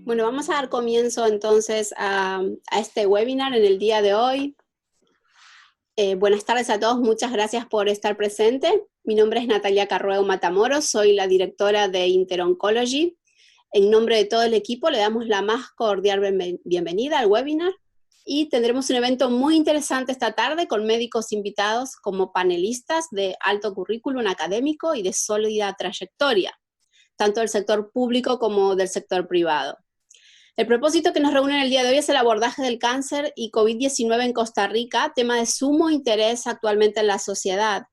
Bueno, vamos a dar comienzo entonces a este webinar en el día de hoy. Buenas tardes a todos, muchas gracias por estar presente. Mi nombre es Natalia Carruego Matamoros, soy la directora de InterOncology. En nombre de todo el equipo le damos la más cordial bienvenida al webinar y tendremos un evento muy interesante esta tarde con médicos invitados como panelistas de alto currículum académico y de sólida trayectoria, tanto del sector público como del sector privado. El propósito que nos reúne en el día de hoy es el abordaje del cáncer y COVID-19 en Costa Rica, tema de sumo interés actualmente en la sociedad.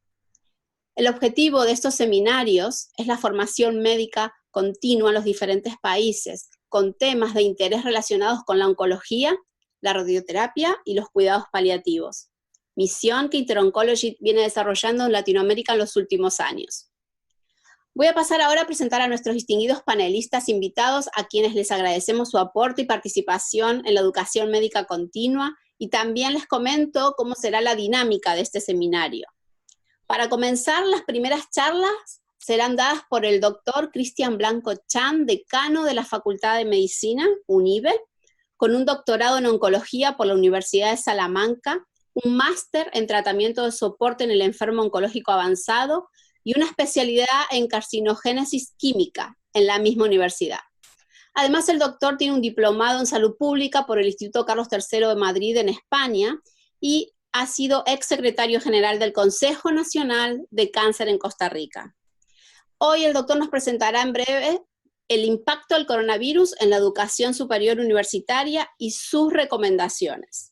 El objetivo de estos seminarios es la formación médica continua en los diferentes países, con temas de interés relacionados con la oncología, la radioterapia y los cuidados paliativos. Misión que InterOncology viene desarrollando en Latinoamérica en los últimos años. Voy a pasar ahora a presentar a nuestros distinguidos panelistas invitados, a quienes les agradecemos su aporte y participación en la educación médica continua, y también les comento cómo será la dinámica de este seminario. Para comenzar, las primeras charlas serán dadas por el doctor Cristian Blanco Chan, decano de la Facultad de Medicina, UNIBE, con un doctorado en oncología por la Universidad de Salamanca, un máster en tratamiento de soporte en el enfermo oncológico avanzado, y una especialidad en carcinogénesis química en la misma universidad. Además, el doctor tiene un diplomado en salud pública por el Instituto Carlos III de Madrid en España y ha sido exsecretario general del Consejo Nacional de Cáncer en Costa Rica. Hoy el doctor nos presentará en breve el impacto del coronavirus en la educación superior universitaria y sus recomendaciones.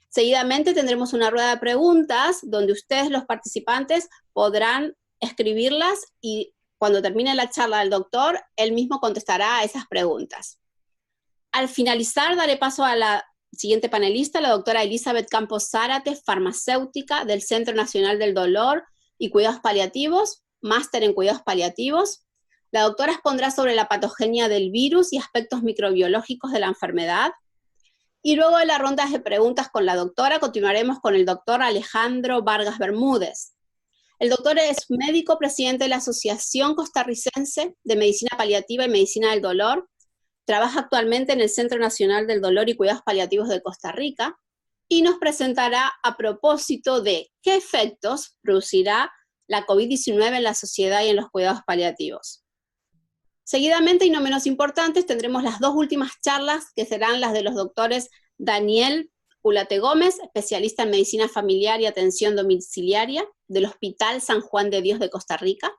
Seguidamente tendremos una rueda de preguntas donde ustedes, los participantes, podrán escribirlas y cuando termine la charla del doctor, él mismo contestará a esas preguntas. Al finalizar, daré paso a la siguiente panelista, la doctora Elizabeth Campos Zárate, farmacéutica del Centro Nacional del Dolor y Cuidados Paliativos, máster en Cuidados Paliativos. La doctora expondrá sobre la patogenia del virus y aspectos microbiológicos de la enfermedad. Y luego de las rondas de preguntas con la doctora, continuaremos con el doctor Alejandro Vargas Bermúdez. El doctor es médico presidente de la Asociación Costarricense de Medicina Paliativa y Medicina del Dolor. Trabaja actualmente en el Centro Nacional del Dolor y Cuidados Paliativos de Costa Rica y nos presentará a propósito de qué efectos producirá la COVID-19 en la sociedad y en los cuidados paliativos. Seguidamente, y no menos importantes, tendremos las dos últimas charlas, que serán las de los doctores Daniel Ulate Gómez, especialista en medicina familiar y atención domiciliaria del Hospital San Juan de Dios de Costa Rica,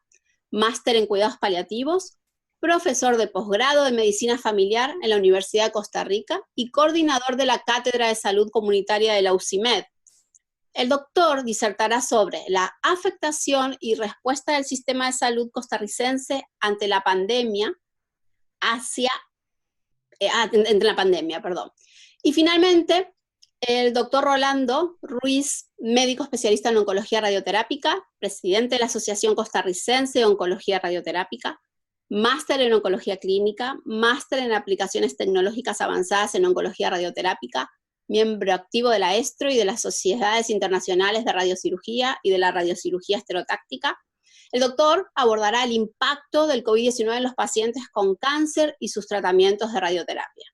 máster en cuidados paliativos, profesor de posgrado de medicina familiar en la Universidad de Costa Rica y coordinador de la Cátedra de Salud Comunitaria de la UCIMED. El doctor disertará sobre la afectación y respuesta del sistema de salud costarricense ante la pandemia, entre la pandemia. Y finalmente, el doctor Rolando Ruiz, médico especialista en oncología radioterápica, presidente de la Asociación Costarricense de Oncología Radioterápica, máster en oncología clínica, máster en aplicaciones tecnológicas avanzadas en oncología radioterápica, miembro activo de la ESTRO y de las Sociedades Internacionales de Radiocirugía y de la Radiocirugía Estereotáctica. El doctor abordará el impacto del COVID-19 en los pacientes con cáncer y sus tratamientos de radioterapia.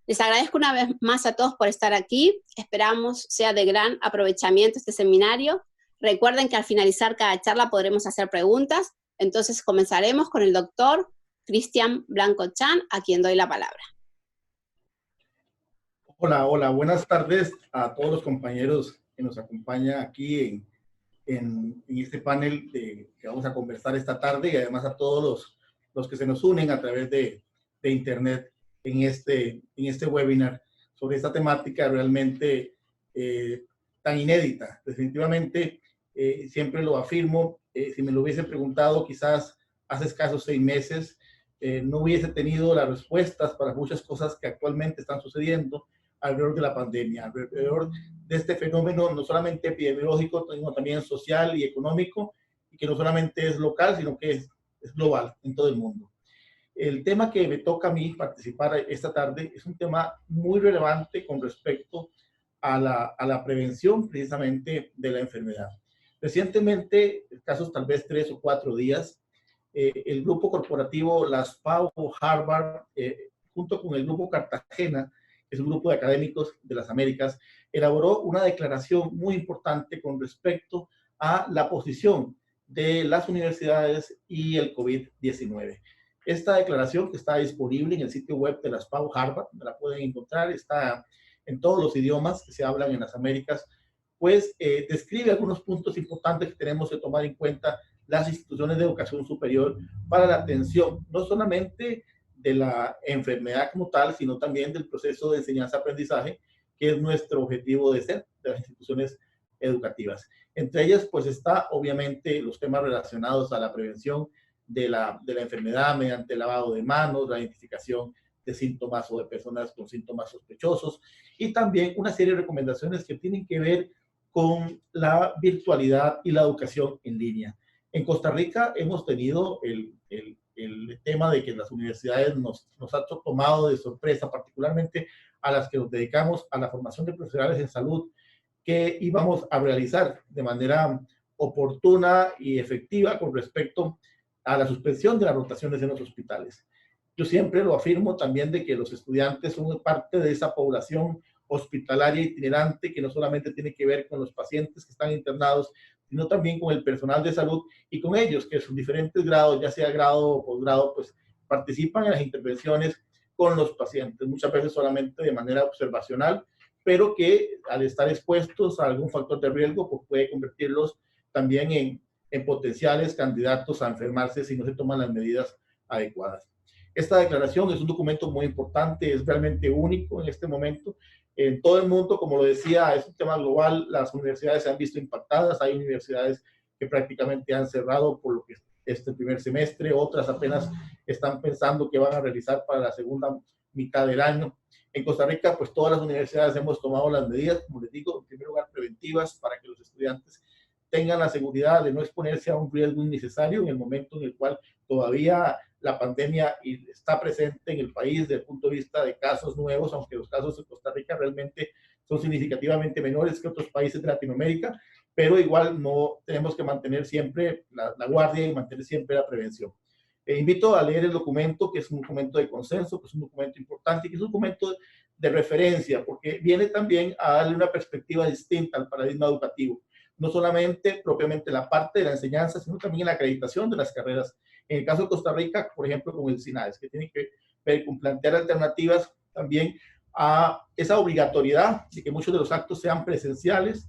Les agradezco una vez más a todos por estar aquí. Esperamos sea de gran aprovechamiento este seminario. Recuerden que al finalizar cada charla podremos hacer preguntas. Entonces comenzaremos con el doctor Cristian Blanco Chan, a quien doy la palabra. Hola, buenas tardes a todos los compañeros que nos acompañan aquí en este panel que vamos a conversar esta tarde, y además a todos los que se nos unen a través de internet en este webinar sobre esta temática realmente tan inédita. Definitivamente, siempre lo afirmo, si me lo hubiese preguntado quizás hace escasos 6 meses, no hubiese tenido las respuestas para muchas cosas que actualmente están sucediendo alrededor de la pandemia, alrededor de este fenómeno no solamente epidemiológico, sino también social y económico, y que no solamente es local, sino que es global en todo el mundo. El tema que me toca a mí participar esta tarde es un tema muy relevante con respecto a la prevención precisamente de la enfermedad. Recientemente, casos tal vez 3 o 4 días, el grupo corporativo Las Pau Harvard junto con el Grupo Cartagena, que es un grupo de académicos de las Américas, elaboró una declaración muy importante con respecto a la posición de las universidades y el COVID-19. Esta declaración, que está disponible en el sitio web de la SPAU Harvard, la pueden encontrar, está en todos los idiomas que se hablan en las Américas, pues describe algunos puntos importantes que tenemos que tomar en cuenta las instituciones de educación superior para la atención, no solamente de la enfermedad como tal, sino también del proceso de enseñanza-aprendizaje, que es nuestro objetivo de ser de las instituciones educativas. Entre ellas, pues está obviamente los temas relacionados a la prevención de la enfermedad mediante el lavado de manos, la identificación de síntomas o de personas con síntomas sospechosos, y también una serie de recomendaciones que tienen que ver con la virtualidad y la educación en línea. En Costa Rica hemos tenido el tema de que las universidades nos ha tomado de sorpresa, particularmente a las que nos dedicamos a la formación de profesionales en salud, que íbamos a realizar de manera oportuna y efectiva con respecto a la suspensión de las rotaciones en los hospitales. Yo siempre lo afirmo también de que los estudiantes son parte de esa población hospitalaria itinerante que no solamente tiene que ver con los pacientes que están internados, sino también con el personal de salud y con ellos, que en sus diferentes grados, ya sea grado o posgrado, pues participan en las intervenciones con los pacientes, muchas veces solamente de manera observacional, pero que al estar expuestos a algún factor de riesgo, pues puede convertirlos también en potenciales candidatos a enfermarse si no se toman las medidas adecuadas. Esta declaración es un documento muy importante, es realmente único en este momento. En todo el mundo, como lo decía, es un tema global, las universidades se han visto impactadas, hay universidades que prácticamente han cerrado por lo que este primer semestre, otras apenas están pensando que van a realizar para la segunda mitad del año. En Costa Rica, pues todas las universidades hemos tomado las medidas, como les digo, en primer lugar preventivas, para que los estudiantes tengan la seguridad de no exponerse a un riesgo innecesario en el momento en el cual todavía la pandemia está presente en el país desde el punto de vista de casos nuevos, aunque los casos de Costa Rica realmente son significativamente menores que otros países de Latinoamérica, pero igual no tenemos que mantener siempre la guardia y mantener siempre la prevención. Invito a leer el documento, que es un documento de consenso, que es un documento importante, que es un documento de referencia, porque viene también a darle una perspectiva distinta al paradigma educativo. No solamente propiamente la parte de la enseñanza, sino también la acreditación de las carreras. En el caso de Costa Rica, por ejemplo, con el SINAES, que tiene que ver con plantear alternativas también a esa obligatoriedad de que muchos de los actos sean presenciales.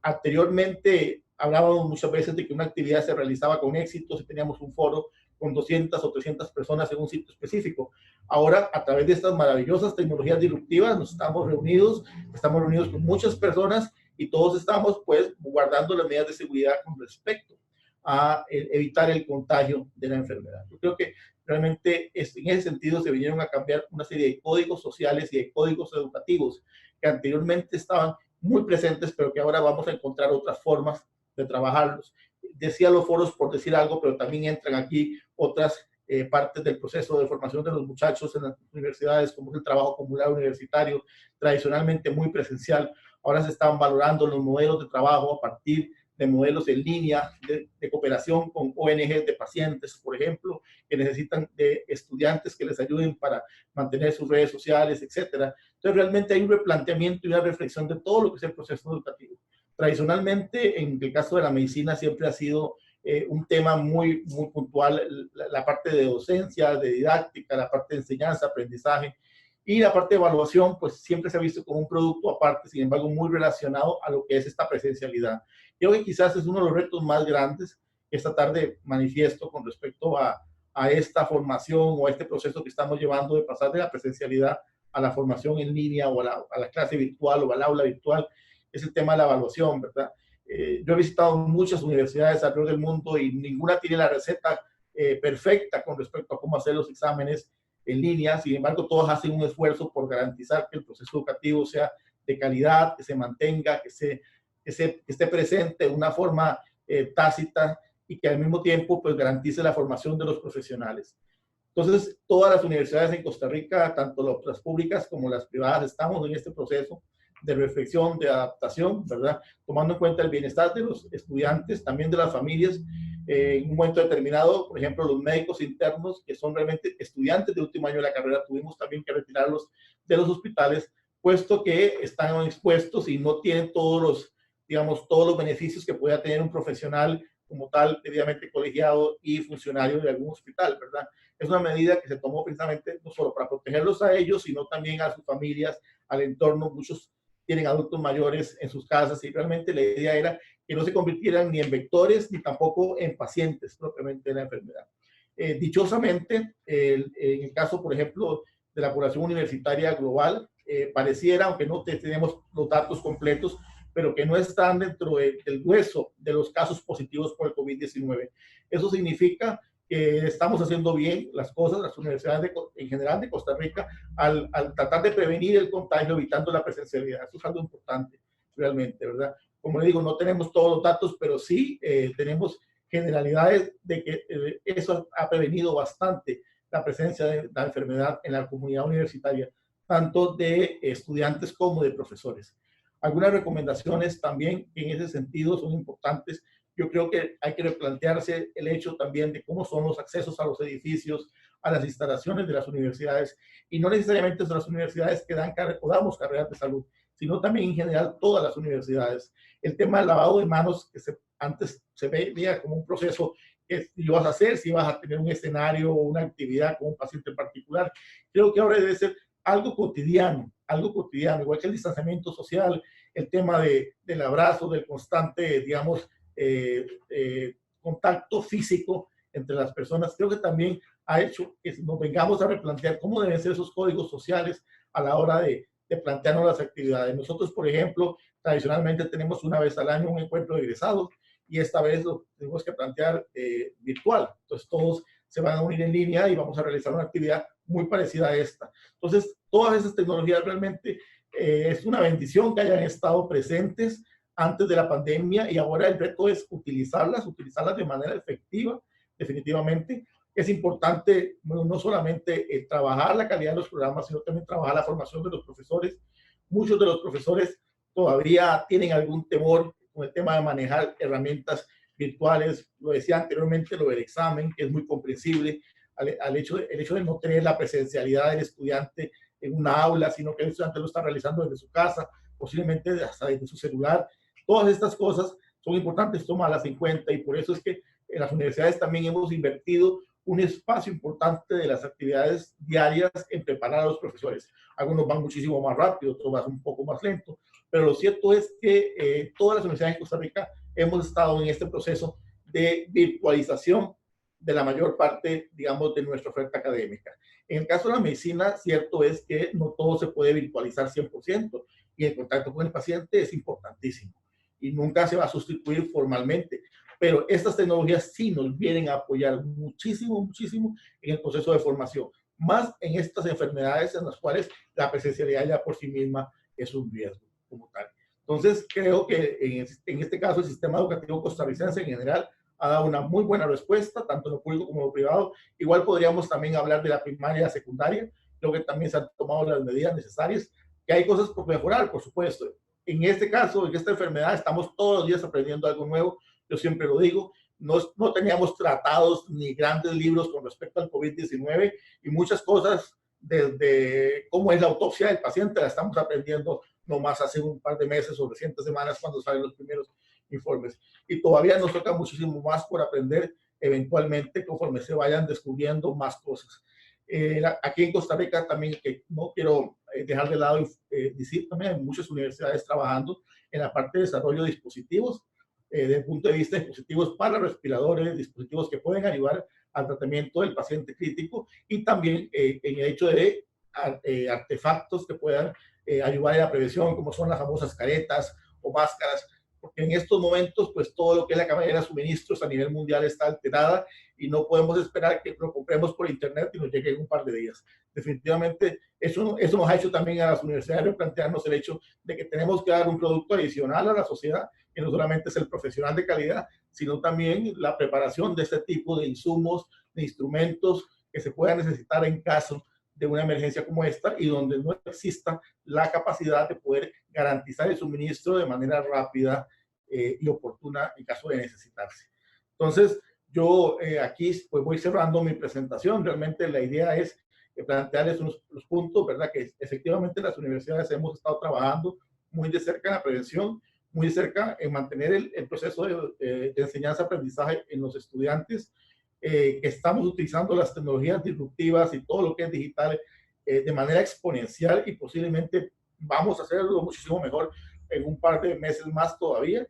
Anteriormente hablábamos muchas veces de que una actividad se realizaba con éxito si teníamos un foro con 200 o 300 personas en un sitio específico. Ahora, a través de estas maravillosas tecnologías disruptivas, estamos reunidos con muchas personas y todos estamos, pues, guardando las medidas de seguridad con respecto a evitar el contagio de la enfermedad. Yo creo que realmente en ese sentido se vinieron a cambiar una serie de códigos sociales y de códigos educativos que anteriormente estaban muy presentes, pero que ahora vamos a encontrar otras formas de trabajarlos. Decía los foros por decir algo, pero también entran aquí otras partes del proceso de formación de los muchachos en las universidades, como es el trabajo comunal universitario, tradicionalmente muy presencial. Ahora se están valorando los modelos de trabajo a partir de modelos en línea de cooperación con ONGs de pacientes, por ejemplo, que necesitan de estudiantes que les ayuden para mantener sus redes sociales, etcétera. Entonces, realmente hay un replanteamiento y una reflexión de todo lo que es el proceso educativo. Tradicionalmente, en el caso de la medicina, siempre ha sido un tema muy puntual, la parte de docencia, de didáctica, la parte de enseñanza, aprendizaje, y la parte de evaluación, pues siempre se ha visto como un producto aparte, sin embargo, muy relacionado a lo que es esta presencialidad. Creo que quizás es uno de los retos más grandes que esta tarde manifiesto con respecto a esta formación o a este proceso que estamos llevando de pasar de la presencialidad a la formación en línea o a la clase virtual o al aula virtual, es el tema de la evaluación, ¿verdad? Yo he visitado muchas universidades alrededor del mundo y ninguna tiene la receta perfecta con respecto a cómo hacer los exámenes en línea. Sin embargo, todos hacen un esfuerzo por garantizar que el proceso educativo sea de calidad, que se mantenga, que esté presente de una forma tácita y que al mismo tiempo pues, garantice la formación de los profesionales. Entonces, todas las universidades en Costa Rica, tanto las públicas como las privadas, estamos en este proceso de reflexión, de adaptación, ¿verdad? Tomando en cuenta el bienestar de los estudiantes, también de las familias. En un momento determinado, por ejemplo, los médicos internos, que son realmente estudiantes de último año de la carrera, tuvimos también que retirarlos de los hospitales, puesto que están expuestos y no tienen todos los, digamos, todos los beneficios que pueda tener un profesional como tal, debidamente colegiado y funcionario de algún hospital, ¿verdad? Es una medida que se tomó precisamente no solo para protegerlos a ellos, sino también a sus familias, al entorno. Muchos tienen adultos mayores en sus casas y realmente la idea era que no se convirtieran ni en vectores ni tampoco en pacientes propiamente de la enfermedad. Dichosamente, en el caso, por ejemplo, de la población universitaria global, pareciera, aunque no tenemos los datos completos, pero que no están dentro del grueso de los casos positivos por el COVID-19. Eso significa que estamos haciendo bien las cosas, las universidades en general de Costa Rica, al tratar de prevenir el contagio, evitando la presencialidad. Eso es algo importante, realmente, ¿verdad? Como le digo, no tenemos todos los datos, pero sí tenemos generalidades de que eso ha prevenido bastante la presencia de la enfermedad en la comunidad universitaria, tanto de estudiantes como de profesores. Algunas recomendaciones también en ese sentido son importantes. Yo creo que hay que replantearse el hecho también de cómo son los accesos a los edificios, a las instalaciones de las universidades, y no necesariamente son las universidades que dan o damos carreras de salud, sino también en general todas las universidades. El tema del lavado de manos, que antes se veía como un proceso que ibas a hacer, si ibas a tener un escenario o una actividad con un paciente en particular, creo que ahora debe ser algo cotidiano, igual que el distanciamiento social, el tema del abrazo, del constante, digamos, contacto físico entre las personas. Creo que también ha hecho que nos vengamos a replantear cómo deben ser esos códigos sociales a la hora de plantearnos las actividades. Nosotros, por ejemplo, tradicionalmente tenemos una vez al año un encuentro de egresados y esta vez lo tenemos que plantear virtual. Entonces todos se van a unir en línea y vamos a realizar una actividad muy parecida a esta. Entonces, todas esas tecnologías realmente es una bendición que hayan estado presentes antes de la pandemia y ahora el reto es utilizarlas de manera efectiva, definitivamente. Es importante no solamente trabajar la calidad de los programas, sino también trabajar la formación de los profesores. Muchos de los profesores todavía tienen algún temor con el tema de manejar herramientas virtuales. Lo decía anteriormente, lo del examen, que es muy comprensible, el hecho de no tener la presencialidad del estudiante en una aula, sino que el estudiante lo está realizando desde su casa, posiblemente hasta desde su celular. Todas estas cosas son importantes tomarlas en cuenta y por eso es que en las universidades también hemos invertido un espacio importante de las actividades diarias en preparar a los profesores. Algunos van muchísimo más rápido, otros van un poco más lento, pero lo cierto es que todas las universidades de Costa Rica hemos estado en este proceso de virtualización de la mayor parte, digamos, de nuestra oferta académica. En el caso de la medicina, cierto es que no todo se puede virtualizar 100% y el contacto con el paciente es importantísimo y nunca se va a sustituir formalmente, pero estas tecnologías sí nos vienen a apoyar muchísimo, muchísimo en el proceso de formación, más en estas enfermedades en las cuales la presencialidad ya por sí misma es un riesgo como tal. Entonces, creo que en este caso el sistema educativo costarricense en general ha dado una muy buena respuesta, tanto en lo público como en lo privado. Igual podríamos también hablar de la primaria y la secundaria. Creo que también se han tomado las medidas necesarias, que hay cosas por mejorar, por supuesto. En este caso, en esta enfermedad, estamos todos los días aprendiendo algo nuevo. Yo siempre lo digo, no teníamos tratados ni grandes libros con respecto al COVID-19 y muchas cosas desde cómo es la autopsia del paciente la estamos aprendiendo nomás hace un par de meses o recientes semanas cuando salen los primeros informes. Y todavía nos toca muchísimo más por aprender eventualmente conforme se vayan descubriendo más cosas. Aquí en Costa Rica también, que no quiero dejar de lado, decir también hay muchas universidades trabajando en la parte de desarrollo de dispositivos, desde el punto de vista de dispositivos para respiradores, dispositivos que pueden ayudar al tratamiento del paciente crítico y también en el hecho de artefactos que puedan ayudar en la prevención, como son las famosas caretas o máscaras, porque en estos momentos, pues todo lo que es la cadena de suministros a nivel mundial está alterada y no podemos esperar que lo compremos por internet y nos llegue en un par de días. Definitivamente, eso nos ha hecho también a las universidades replantearnos el hecho de que tenemos que dar un producto adicional a la sociedad, que no solamente es el profesional de calidad, sino también la preparación de este tipo de insumos, de instrumentos que se puedan necesitar en caso de una emergencia como esta y donde no exista la capacidad de poder garantizar el suministro de manera rápida y oportuna en caso de necesitarse. Entonces, yo aquí pues voy cerrando mi presentación. Realmente la idea es plantearles los puntos, ¿verdad? Que efectivamente las universidades hemos estado trabajando muy de cerca en la prevención, muy de cerca en mantener el proceso de enseñanza-aprendizaje en los estudiantes, que estamos utilizando las tecnologías disruptivas y todo lo que es digital de manera exponencial y posiblemente vamos a hacerlo muchísimo mejor en un par de meses más todavía,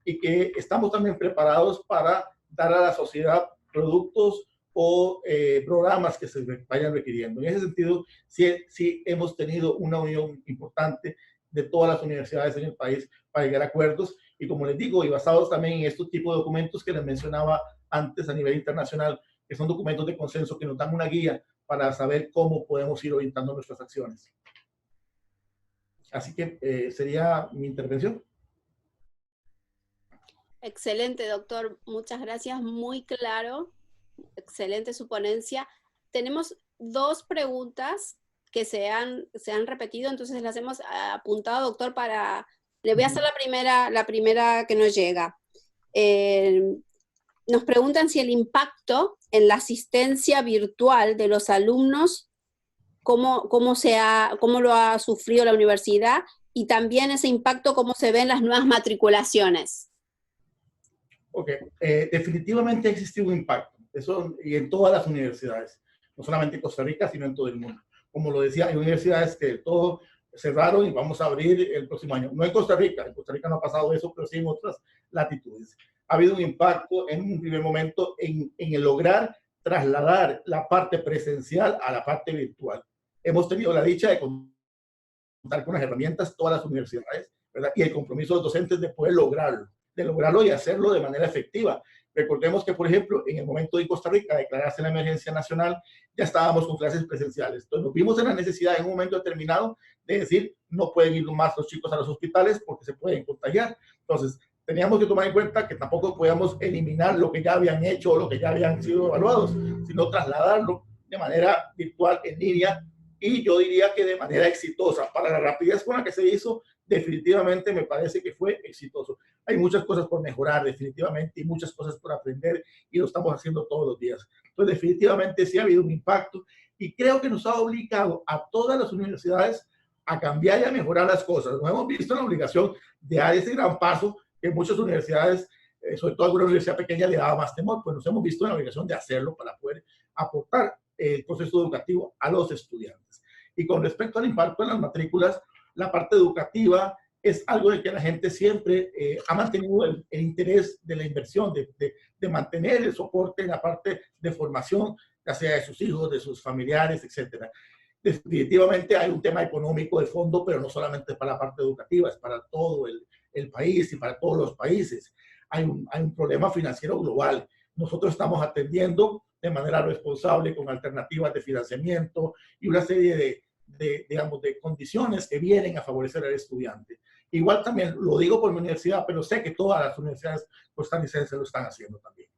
y que estamos también preparados para dar a la sociedad productos o programas que se vayan requiriendo. En ese sentido, sí hemos tenido una unión importante de todas las universidades en el país para llegar a acuerdos y, como les digo, y basados también en estos tipos de documentos que les mencionaba antes a nivel internacional, que son documentos de consenso que nos dan una guía para saber cómo podemos ir orientando nuestras acciones. Así que sería mi intervención. Excelente, doctor. Muchas gracias. Muy claro. Excelente su ponencia. Tenemos dos preguntas que se han repetido, entonces las hemos apuntado, doctor, para... Le voy a hacer la primera que nos llega. Nos preguntan si el impacto en la asistencia virtual de los alumnos, cómo lo ha sufrido la universidad, y también ese impacto, cómo se ven las nuevas matriculaciones. Ok, definitivamente ha existido un impacto, eso, y en todas las universidades, no solamente en Costa Rica, sino en todo el mundo. Como lo decía, hay universidades que todo cerraron y vamos a abrir el próximo año. No en Costa Rica no ha pasado eso, pero sí en otras latitudes. Ha habido un impacto en un primer momento en el lograr trasladar la parte presencial a la parte virtual. Hemos tenido la dicha de contar con las herramientas todas las universidades, ¿verdad? Y el compromiso de los docentes de poder lograrlo y hacerlo de manera efectiva. Recordemos que, por ejemplo, en el momento de Costa Rica declararse la emergencia nacional, ya estábamos con clases presenciales. Entonces nos vimos en la necesidad en un momento determinado de decir, no pueden ir más los chicos a los hospitales porque se pueden contagiar. Entonces teníamos que tomar en cuenta que tampoco podíamos eliminar lo que ya habían hecho o lo que ya habían sido evaluados, sino trasladarlo de manera virtual, en línea, y yo diría que de manera exitosa. Para la rapidez con la que se hizo, definitivamente me parece que fue exitoso. Hay muchas cosas por mejorar, definitivamente, y muchas cosas por aprender, y lo estamos haciendo todos los días. Entonces, definitivamente sí ha habido un impacto, y creo que nos ha obligado a todas las universidades a cambiar y a mejorar las cosas. Nos hemos visto en la obligación de dar ese gran paso que muchas universidades, sobre todo alguna universidad pequeña, le daba más temor, pues nos hemos visto en la obligación de hacerlo para poder aportar el proceso educativo a los estudiantes. Y con respecto al impacto en las matrículas, la parte educativa es algo de que la gente siempre ha mantenido el interés de la inversión, de mantener el soporte en la parte de formación, ya sea de sus hijos, de sus familiares, etcétera. Definitivamente hay un tema económico de fondo, pero no solamente para la parte educativa, es para todo el país y para todos los países. Hay un problema financiero global. Nosotros estamos atendiendo de manera responsable con alternativas de financiamiento y una serie digamos, de condiciones que vienen a favorecer al estudiante. Igual también lo digo por mi universidad, pero sé que todas las universidades costarricenses lo están haciendo también.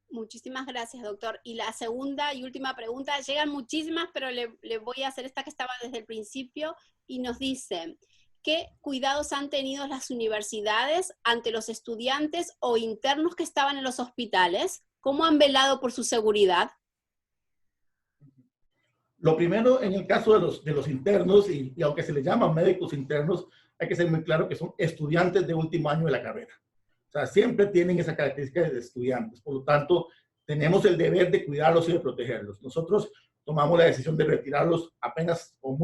Muchísimas gracias, doctor. Y la segunda y última pregunta, llegan muchísimas, pero le voy a hacer esta que estaba desde el principio, y nos dice, ¿qué cuidados han tenido las universidades ante los estudiantes o internos que estaban en los hospitales? ¿Cómo han velado por su seguridad? Lo primero, en el caso de los internos, y aunque se les llaman médicos internos, hay que ser muy claro que son estudiantes de último año de la carrera. O sea, siempre tienen esa característica de estudiantes. Por lo tanto, tenemos el deber de cuidarlos y de protegerlos. Nosotros tomamos la decisión de retirarlos apenas o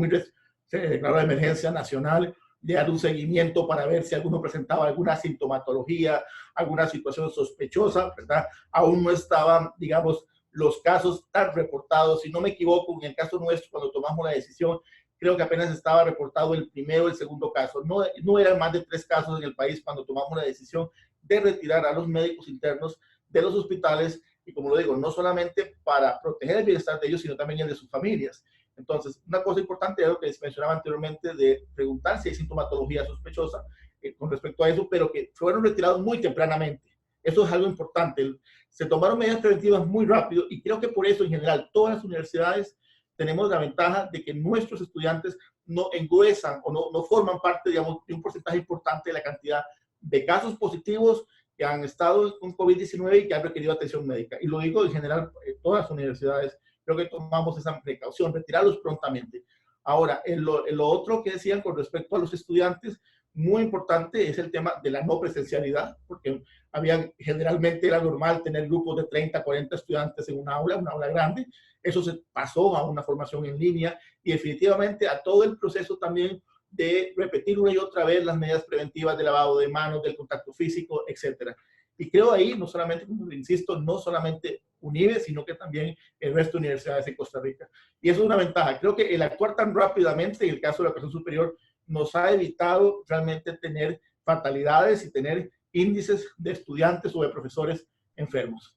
se declaró la emergencia nacional, de dar un seguimiento para ver si alguno presentaba alguna sintomatología, alguna situación sospechosa, ¿verdad? Aún no estaban, digamos, los casos tan reportados. Si no me equivoco, en el caso nuestro, cuando tomamos la decisión, creo que apenas estaba reportado el primero o el segundo caso. No eran más de 3 casos en el país cuando tomamos la decisión de retirar a los médicos internos de los hospitales, y como lo digo, no solamente para proteger el bienestar de ellos, sino también el de sus familias. Entonces, una cosa importante es lo que les mencionaba anteriormente, de preguntar si hay sintomatología sospechosa con respecto a eso, pero que fueron retirados muy tempranamente. Eso es algo importante. Se tomaron medidas preventivas muy rápido, y creo que por eso, en general, todas las universidades tenemos la ventaja de que nuestros estudiantes no engruesan o no forman parte, digamos, de un porcentaje importante de la cantidad de casos positivos que han estado con COVID-19 y que han requerido atención médica. Y lo digo en general, todas las universidades, creo que tomamos esa precaución, retirarlos prontamente. Ahora, en lo otro que decían con respecto a los estudiantes, muy importante es el tema de la no presencialidad, porque generalmente era normal tener grupos de 30, 40 estudiantes en una aula grande. Eso se pasó a una formación en línea y definitivamente a todo el proceso también de repetir una y otra vez las medidas preventivas de lavado de manos, del contacto físico, etcétera. Y creo ahí, no solamente, como insisto, no solamente UNIBE, sino que también el resto de universidades en Costa Rica. Y eso es una ventaja. Creo que el actuar tan rápidamente, en el caso de la educación superior, nos ha evitado realmente tener fatalidades y tener índices de estudiantes o de profesores enfermos.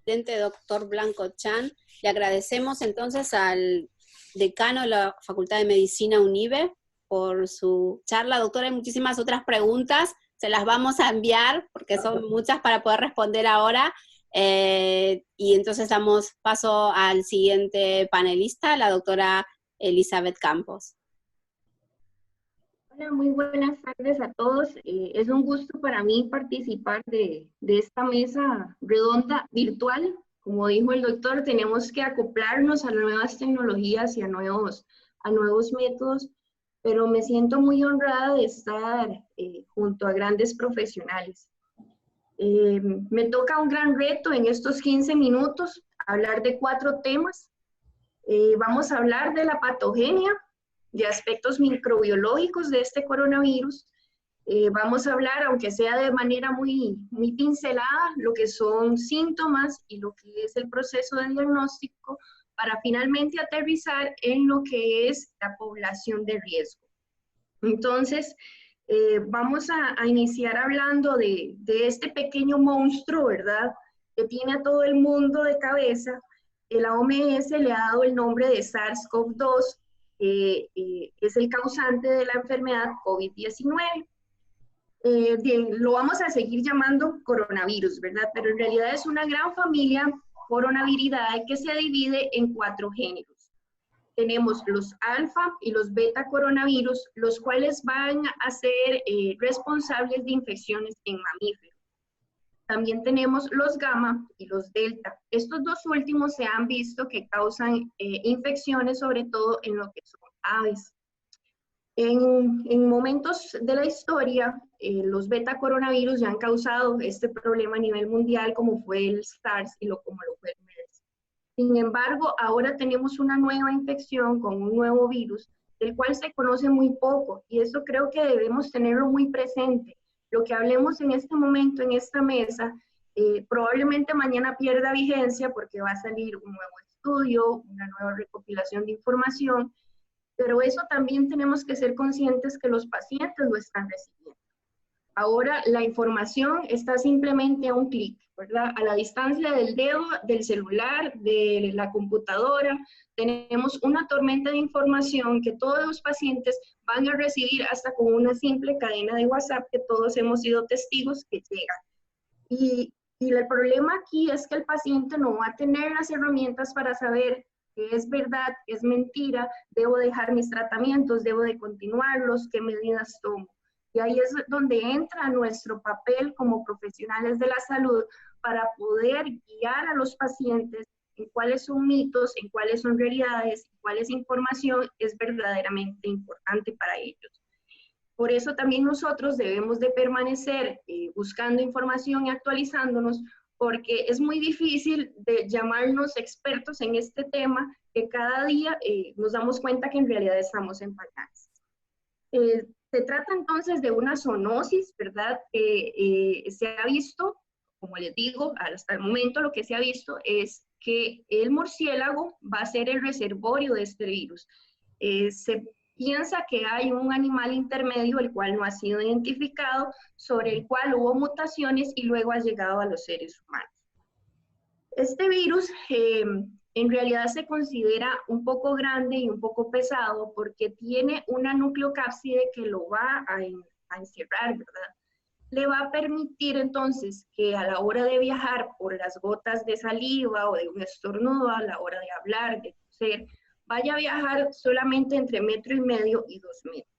Doctor Blanco Chan, le agradecemos entonces al decano de la Facultad de Medicina UNIBE por su charla. Doctora, hay muchísimas otras preguntas, se las vamos a enviar porque son muchas para poder responder ahora. Y entonces damos paso al siguiente panelista, la doctora Elizabeth Campos. Hola, muy buenas tardes a todos. Es un gusto para mí participar de esta mesa redonda virtual. Como dijo el doctor, tenemos que acoplarnos a nuevas tecnologías y a nuevos métodos, pero me siento muy honrada de estar junto a grandes profesionales. Me toca un gran reto en estos 15 minutos, hablar de 4 temas. Vamos a hablar de la patogenia, de aspectos microbiológicos de este coronavirus. Vamos a hablar, aunque sea de manera muy pincelada, lo que son síntomas y lo que es el proceso de diagnóstico, para finalmente aterrizar en lo que es la población de riesgo. Entonces, vamos a iniciar hablando de este pequeño monstruo, ¿verdad?, que tiene a todo el mundo de cabeza. La OMS le ha dado el nombre de SARS-CoV-2, es el causante de la enfermedad COVID-19. Lo vamos a seguir llamando coronavirus, ¿verdad? Pero en realidad es una gran familia coronaviridae que se divide en 4 géneros. Tenemos los alfa y los beta coronavirus, los cuales van a ser responsables de infecciones en mamíferos. También tenemos los gamma y los delta. Estos 2 últimos se han visto que causan infecciones, sobre todo en lo que son aves. En momentos de la historia, los beta coronavirus ya han causado este problema a nivel mundial, como fue el SARS y como lo fue el MERS. Sin embargo, ahora tenemos una nueva infección con un nuevo virus, del cual se conoce muy poco, y eso creo que debemos tenerlo muy presente. Lo que hablemos en este momento, en esta mesa, probablemente mañana pierda vigencia porque va a salir un nuevo estudio, una nueva recopilación de información, pero eso también tenemos que ser conscientes que los pacientes lo están recibiendo. Ahora la información está simplemente a un clic, ¿verdad? A la distancia del dedo, del celular, de la computadora, tenemos una tormenta de información que todos los pacientes van a recibir hasta con una simple cadena de WhatsApp que todos hemos sido testigos que llega. Y el problema aquí es que el paciente no va a tener las herramientas para saber qué es verdad, qué es mentira, debo dejar mis tratamientos, debo de continuarlos, qué medidas tomo. Y ahí es donde entra nuestro papel como profesionales de la salud para poder guiar a los pacientes en cuáles son mitos, en cuáles son realidades, cuál información es verdaderamente importante para ellos. Por eso también nosotros debemos de permanecer buscando información y actualizándonos, porque es muy difícil de llamarnos expertos en este tema, que cada día nos damos cuenta que en realidad estamos en pañales. Se trata entonces de una zoonosis, ¿verdad? Se ha visto, como les digo, hasta el momento lo que se ha visto es que el murciélago va a ser el reservorio de este virus. Se piensa que hay un animal intermedio, el cual no ha sido identificado, sobre el cual hubo mutaciones y luego ha llegado a los seres humanos. Este virus en realidad se considera un poco grande y un poco pesado porque tiene una nucleocápside que lo va a encerrar, ¿verdad? le va a permitir entonces que a la hora de viajar por las gotas de saliva o de un estornudo, a la hora de hablar, de toser, vaya a viajar solamente entre 1,5 metros y 2 metros.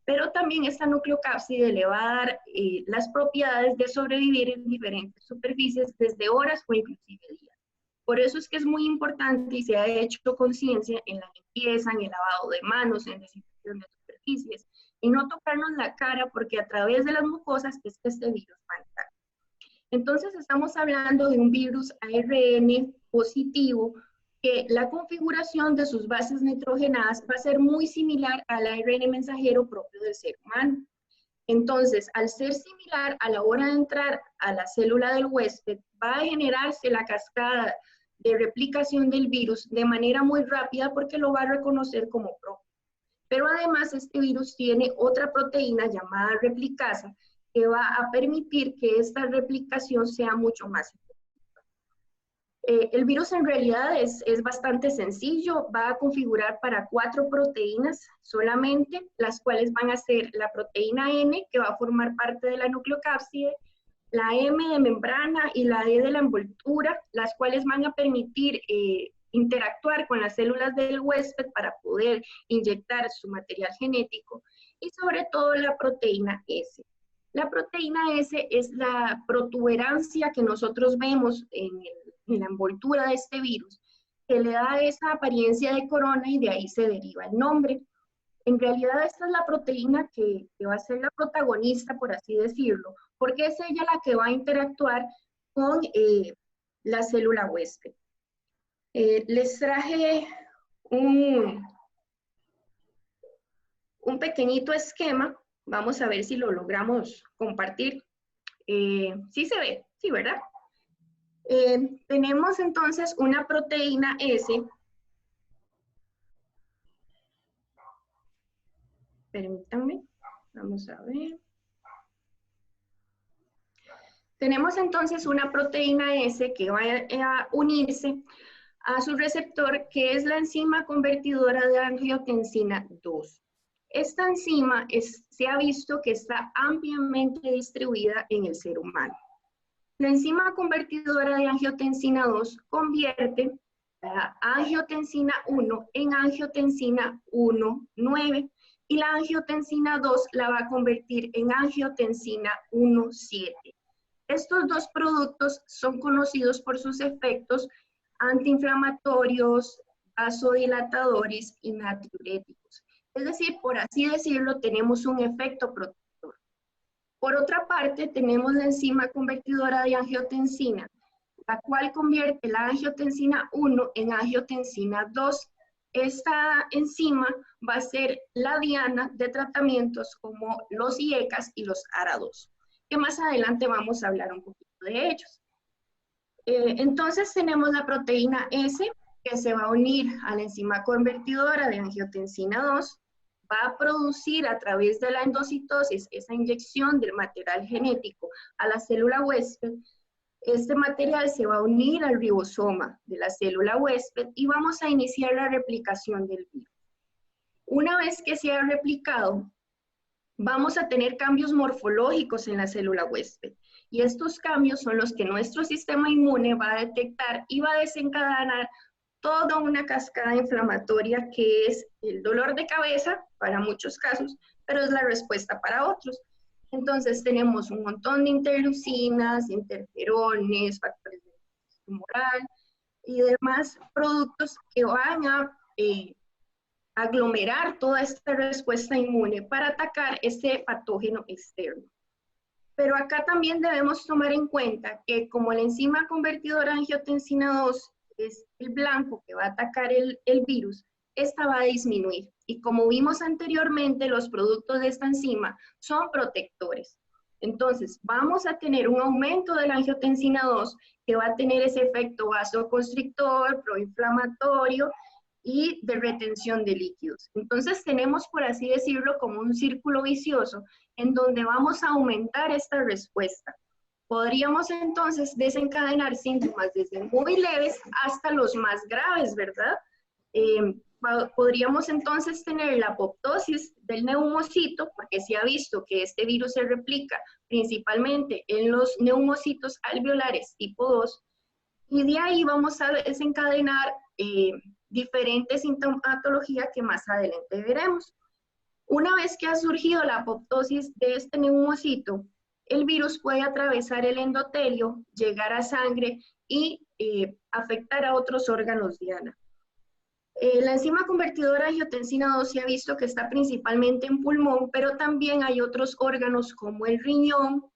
Pero también esta nucleocápside le va a dar las propiedades de sobrevivir en diferentes superficies desde horas o inclusive días. Por eso es que es muy importante y se ha hecho conciencia en la limpieza, en el lavado de manos, en desinfección de superficies, y no tocarnos la cara porque a través de las mucosas es que este virus va a entrar. Entonces estamos hablando de un virus ARN positivo que la configuración de sus bases nitrogenadas va a ser muy similar al ARN mensajero propio del ser humano. Entonces, al ser similar, a la hora de entrar a la célula del huésped, va a generarse la cascada de replicación del virus de manera muy rápida porque lo va a reconocer como propio. Pero además este virus tiene otra proteína llamada replicasa que va a permitir que esta replicación sea mucho más efectiva. El virus en realidad es bastante sencillo, va a configurar para 4 proteínas solamente, las cuales van a ser la proteína N, que va a formar parte de la nucleocápside, la M de membrana y la E de la envoltura, las cuales van a permitir interactuar con las células del huésped para poder inyectar su material genético, y sobre todo la proteína S. La proteína S es la protuberancia que nosotros vemos en la envoltura de este virus, que le da esa apariencia de corona y de ahí se deriva el nombre. En realidad esta es la proteína que va a ser la protagonista, por así decirlo, porque es ella la que va a interactuar con la célula huésped. Les traje un pequeñito esquema, vamos a ver si lo logramos compartir. Sí se ve, sí, ¿verdad? Tenemos entonces una proteína S. Permítanme, vamos a ver. Tenemos entonces una proteína S que va a unirse a su receptor, que es la enzima convertidora de angiotensina 2. Esta enzima se ha visto que está ampliamente distribuida en el ser humano. La enzima convertidora de angiotensina 2 convierte la angiotensina 1 en angiotensina 1,9 y la angiotensina 2 la va a convertir en angiotensina 1,7. Estos dos productos son conocidos por sus efectos antiinflamatorios, vasodilatadores y natriuréticos. Es decir, por así decirlo, tenemos un efecto protector. Por otra parte, tenemos la enzima convertidora de angiotensina, la cual convierte la angiotensina 1 en angiotensina 2. Esta enzima va a ser la diana de tratamientos como los IECAS y los ARA2, que más adelante vamos a hablar un poquito de ellos. Entonces tenemos la proteína S, que se va a unir a la enzima convertidora de angiotensina 2, va a producir a través de la endocitosis esa inyección del material genético a la célula huésped. Este material se va a unir al ribosoma de la célula huésped y vamos a iniciar la replicación del virus. Una vez que se ha replicado, vamos a tener cambios morfológicos en la célula huésped. Y estos cambios son los que nuestro sistema inmune va a detectar y va a desencadenar toda una cascada inflamatoria que es el dolor de cabeza para muchos casos, pero es la respuesta para otros. Entonces tenemos un montón de interleucinas, interferones, factores de tumoral y demás productos que van a aglomerar toda esta respuesta inmune para atacar este patógeno externo. Pero acá también debemos tomar en cuenta que como la enzima convertidora de angiotensina 2 es el blanco que va a atacar el virus, esta va a disminuir. Y como vimos anteriormente, los productos de esta enzima son protectores. Entonces, vamos a tener un aumento de la angiotensina 2 que va a tener ese efecto vasoconstrictor, proinflamatorio y de retención de líquidos. Entonces, tenemos, por así decirlo, como un círculo vicioso en donde vamos a aumentar esta respuesta. Podríamos entonces desencadenar síntomas desde muy leves hasta los más graves, ¿verdad? podríamos entonces tener la apoptosis del neumocito, porque se ha visto que este virus se replica principalmente en los neumocitos alveolares tipo 2, y de ahí vamos a desencadenar diferentes sintomatologías que más adelante veremos. Una vez que ha surgido la apoptosis de este neumocito, el virus puede atravesar el endotelio, llegar a sangre y afectar a otros órganos diana. La enzima convertidora de angiotensina 2 se ha visto que está principalmente en pulmón, pero también hay otros órganos como el riñón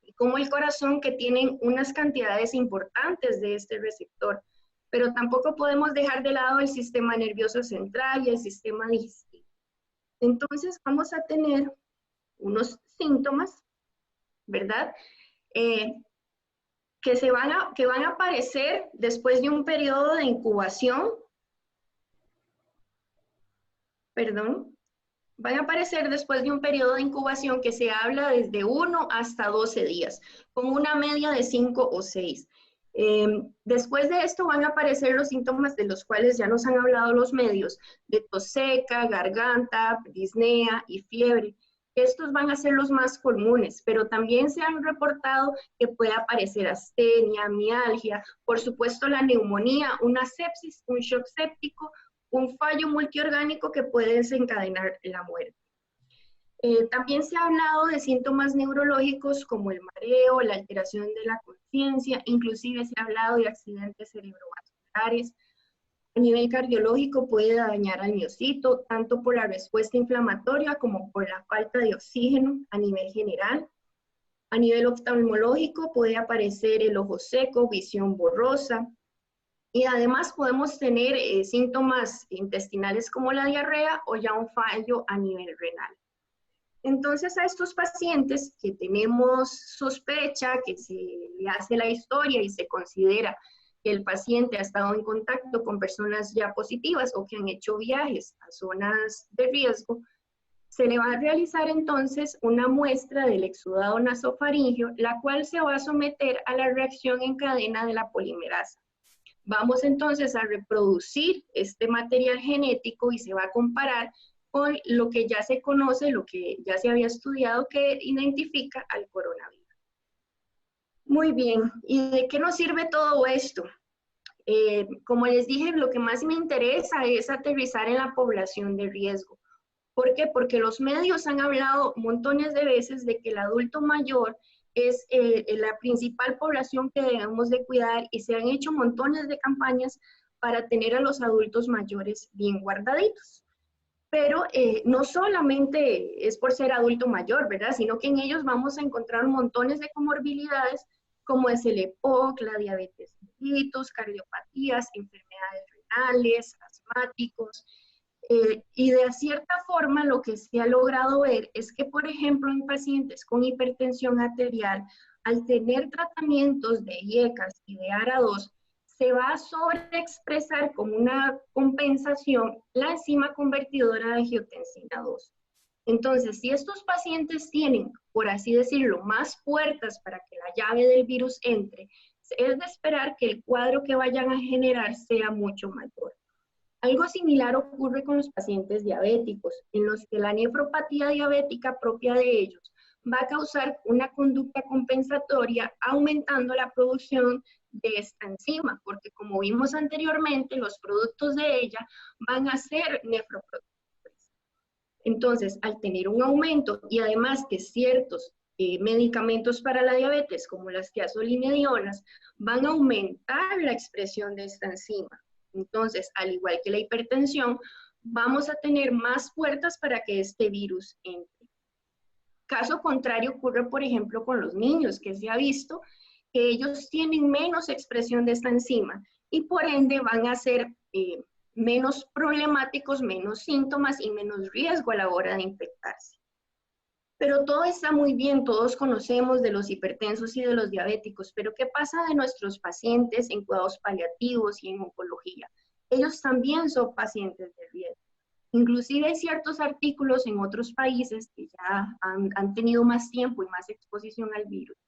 y como el corazón que tienen unas cantidades importantes de este receptor. Pero tampoco podemos dejar de lado el sistema nervioso central y el sistema digestivo. Entonces vamos a tener unos síntomas, ¿verdad? Que van a aparecer después de un periodo de incubación. Van a aparecer después de un periodo de incubación que se habla desde 1 hasta 12 días, con una media de 5 o 6. Después de esto van a aparecer los síntomas de los cuales ya nos han hablado los medios, de tos seca, garganta, disnea y fiebre. Estos van a ser los más comunes, pero también se han reportado que puede aparecer astenia, mialgia, por supuesto la neumonía, una sepsis, un shock séptico, un fallo multiorgánico que puede desencadenar la muerte. También se ha hablado de síntomas neurológicos como el mareo, la alteración de la conciencia, inclusive se ha hablado de accidentes cerebrovasculares. A nivel cardiológico puede dañar al miocito, tanto por la respuesta inflamatoria como por la falta de oxígeno a nivel general. A nivel oftalmológico puede aparecer el ojo seco, visión borrosa, y además podemos tener síntomas intestinales como la diarrea o ya un fallo a nivel renal. Entonces a estos pacientes que tenemos sospecha, que se le hace la historia y se considera que el paciente ha estado en contacto con personas ya positivas o que han hecho viajes a zonas de riesgo, se le va a realizar entonces una muestra del exudado nasofaríngeo, la cual se va a someter a la reacción en cadena de la polimerasa. Vamos entonces a reproducir este material genético y se va a comparar con lo que ya se conoce, lo que ya se había estudiado que identifica al coronavirus. Muy bien, ¿y de qué nos sirve todo esto? Como les dije, lo que más me interesa es aterrizar en la población de riesgo. ¿Por qué? Porque los medios han hablado montones de veces de que el adulto mayor es la principal población que debemos de cuidar y se han hecho montones de campañas para tener a los adultos mayores bien guardaditos. Pero no solamente es por ser adulto mayor, ¿verdad? Sino que en ellos vamos a encontrar montones de comorbilidades como es el EPOC, la diabetes mellitus, cardiopatías, enfermedades renales, asmáticos. Y de cierta forma lo que se ha logrado ver es que, por ejemplo, en pacientes con hipertensión arterial, al tener tratamientos de IECAS y de ARA2, se va a sobreexpresar como una compensación la enzima convertidora de angiotensina 2. Entonces, si estos pacientes tienen, por así decirlo, más puertas para que la llave del virus entre, es de esperar que el cuadro que vayan a generar sea mucho mayor. Algo similar ocurre con los pacientes diabéticos, en los que la nefropatía diabética propia de ellos va a causar una conducta compensatoria aumentando la producción de esta enzima, porque como vimos anteriormente, los productos de ella van a ser nefroprotectores. Entonces, al tener un aumento y además que ciertos medicamentos para la diabetes, como las tiazolinedionas, van a aumentar la expresión de esta enzima. Entonces, al igual que la hipertensión, vamos a tener más puertas para que este virus entre. Caso contrario ocurre, por ejemplo, con los niños, que se ha visto que ellos tienen menos expresión de esta enzima y por ende van a ser menos problemáticos, menos síntomas y menos riesgo a la hora de infectarse. Pero todo está muy bien, todos conocemos de los hipertensos y de los diabéticos, pero ¿qué pasa de nuestros pacientes en cuidados paliativos y en oncología? Ellos también son pacientes de riesgo. Inclusive hay ciertos artículos en otros países que ya han tenido más tiempo y más exposición al virus,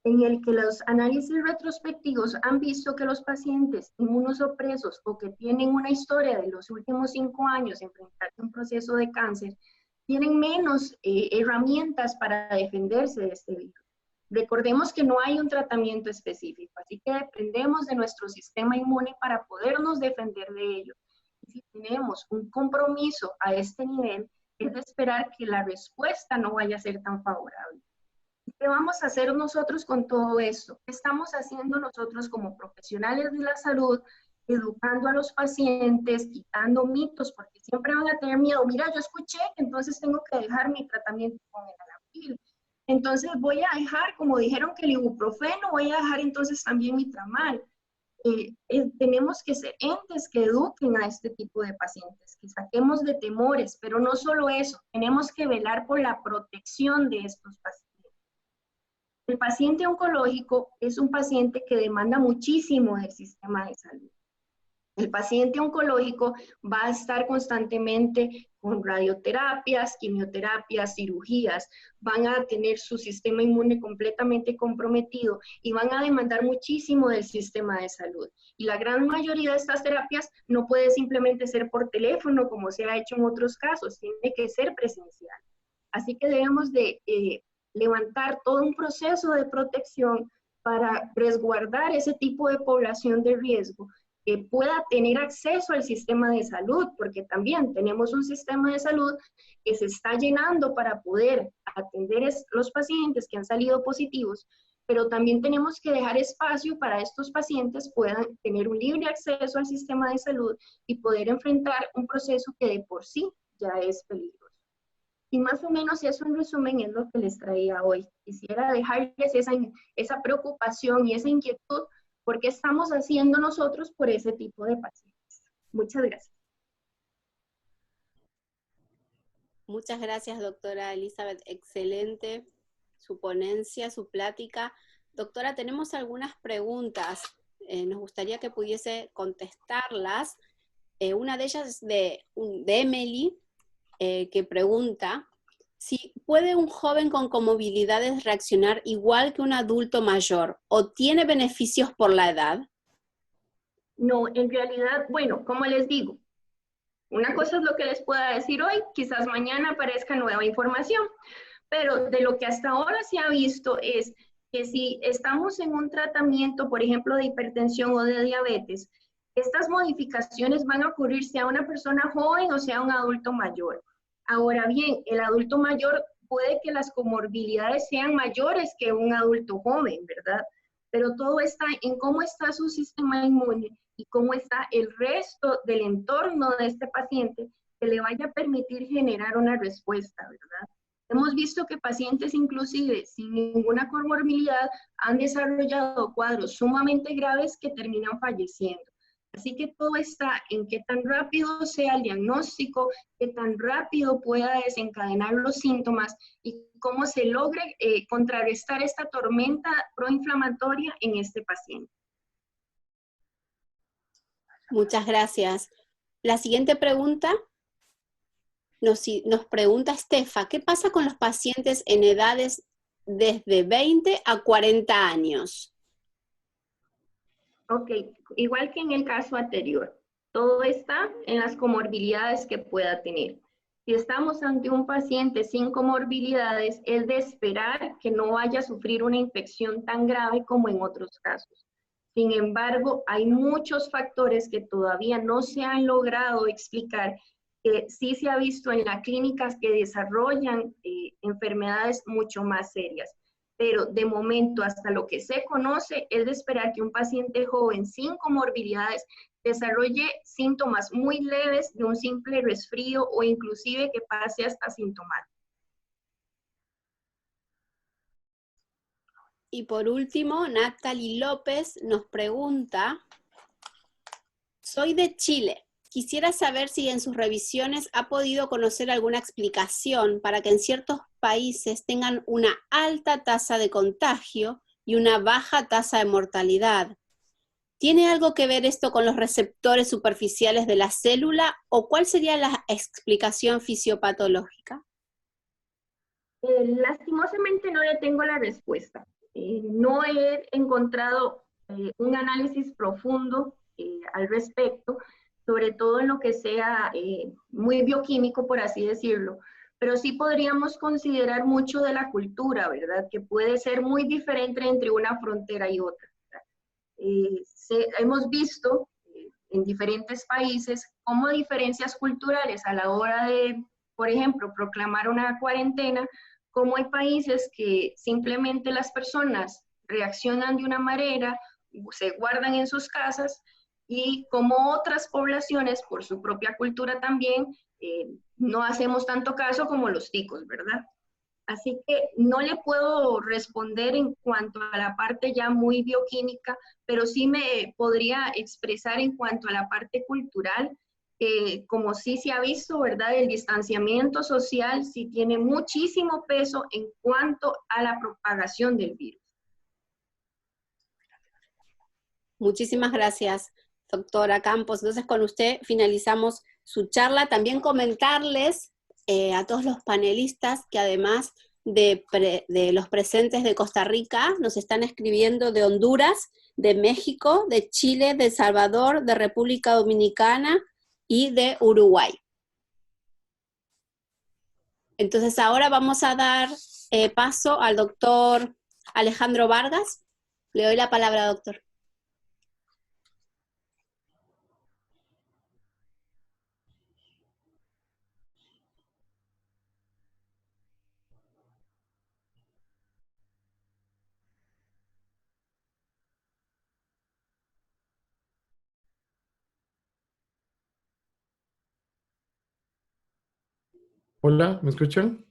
en el que los análisis retrospectivos han visto que los pacientes inmunosupresos o que tienen una historia de los últimos 5 años enfrentarse a un proceso de cáncer, tienen menos herramientas para defenderse de este virus. Recordemos que no hay un tratamiento específico, así que dependemos de nuestro sistema inmune para podernos defender de ello. Y si tenemos un compromiso a este nivel, es de esperar que la respuesta no vaya a ser tan favorable. ¿Qué vamos a hacer nosotros con todo esto? ¿Qué estamos haciendo nosotros como profesionales de la salud, educando a los pacientes, quitando mitos, porque siempre van a tener miedo? Mira, yo escuché que entonces tengo que dejar mi tratamiento con el enalapril. Entonces voy a dejar, como dijeron que el ibuprofeno, voy a dejar entonces también mi tramal. Tenemos que ser entes que eduquen a este tipo de pacientes, que saquemos de temores, pero no solo eso, tenemos que velar por la protección de estos pacientes. El paciente oncológico es un paciente que demanda muchísimo del sistema de salud. El paciente oncológico va a estar constantemente con radioterapias, quimioterapias, cirugías, van a tener su sistema inmune completamente comprometido y van a demandar muchísimo del sistema de salud. Y la gran mayoría de estas terapias no puede simplemente ser por teléfono, como se ha hecho en otros casos, tiene que ser presencial. Así que debemos de levantar todo un proceso de protección para resguardar ese tipo de población de riesgo, que pueda tener acceso al sistema de salud, porque también tenemos un sistema de salud que se está llenando para poder atender los pacientes que han salido positivos, pero también tenemos que dejar espacio para estos pacientes puedan tener un libre acceso al sistema de salud y poder enfrentar un proceso que de por sí ya es peligroso. Y más o menos eso en resumen es lo que les traía hoy. Quisiera dejarles esa preocupación y esa inquietud. ¿Por qué estamos haciendo nosotros por ese tipo de pacientes? Muchas gracias. Muchas gracias, doctora Elizabeth. Excelente su ponencia, su plática. Doctora, tenemos algunas preguntas. Nos gustaría que pudiese contestarlas. Una de ellas es de Emily, que pregunta si puede un joven con comorbilidades reaccionar igual que un adulto mayor o tiene beneficios por la edad. No, en realidad, bueno, como les digo, una cosa es lo que les pueda decir hoy, quizás mañana aparezca nueva información, pero de lo que hasta ahora se ha visto es que si estamos en un tratamiento, por ejemplo, de hipertensión o de diabetes, estas modificaciones van a ocurrir sea una persona joven o sea un adulto mayor. Ahora bien, el adulto mayor puede que las comorbilidades sean mayores que un adulto joven, ¿verdad? Pero todo está en cómo está su sistema inmune y cómo está el resto del entorno de este paciente que le vaya a permitir generar una respuesta, ¿verdad? Hemos visto que pacientes inclusive sin ninguna comorbilidad han desarrollado cuadros sumamente graves que terminan falleciendo. Así que todo está en qué tan rápido sea el diagnóstico, qué tan rápido pueda desencadenar los síntomas y cómo se logre contrarrestar esta tormenta proinflamatoria en este paciente. Muchas gracias. La siguiente pregunta nos pregunta Estefa, ¿qué pasa con los pacientes en edades desde 20 a 40 años? Ok, igual que en el caso anterior, todo está en las comorbilidades que pueda tener. Si estamos ante un paciente sin comorbilidades, es de esperar que no vaya a sufrir una infección tan grave como en otros casos. Sin embargo, hay muchos factores que todavía no se han logrado explicar, que sí se ha visto en las clínicas que desarrollan enfermedades mucho más serias. Pero de momento, hasta lo que se conoce, es de esperar que un paciente joven sin comorbilidades desarrolle síntomas muy leves de un simple resfrío o inclusive que pase hasta asintomático. Y por último, Natalie López nos pregunta, soy de Chile. Quisiera saber si en sus revisiones ha podido conocer alguna explicación para que en ciertos países tengan una alta tasa de contagio y una baja tasa de mortalidad. ¿Tiene algo que ver esto con los receptores superficiales de la célula o cuál sería la explicación fisiopatológica? Lastimosamente no le tengo la respuesta. No he encontrado un análisis profundo al respecto, sobre todo en lo que sea muy bioquímico, por así decirlo, pero sí podríamos considerar mucho de la cultura, ¿verdad? Que puede ser muy diferente entre una frontera y otra. Hemos visto en diferentes países cómo diferencias culturales a la hora de, por ejemplo, proclamar una cuarentena, cómo hay países que simplemente las personas reaccionan de una manera, se guardan en sus casas, y como otras poblaciones, por su propia cultura también, no hacemos tanto caso como los ticos, ¿verdad? Así que no le puedo responder en cuanto a la parte ya muy bioquímica, pero sí me podría expresar en cuanto a la parte cultural, como sí se ha visto, ¿verdad? El distanciamiento social sí tiene muchísimo peso en cuanto a la propagación del virus. Muchísimas gracias, doctora Campos. Entonces, con usted finalizamos su charla. También comentarles a todos los panelistas que además de los presentes de Costa Rica, nos están escribiendo de Honduras, de México, de Chile, de El Salvador, de República Dominicana y de Uruguay. Entonces, ahora vamos a dar paso al doctor Alejandro Vargas. Le doy la palabra, doctor. Hola, ¿me escuchan?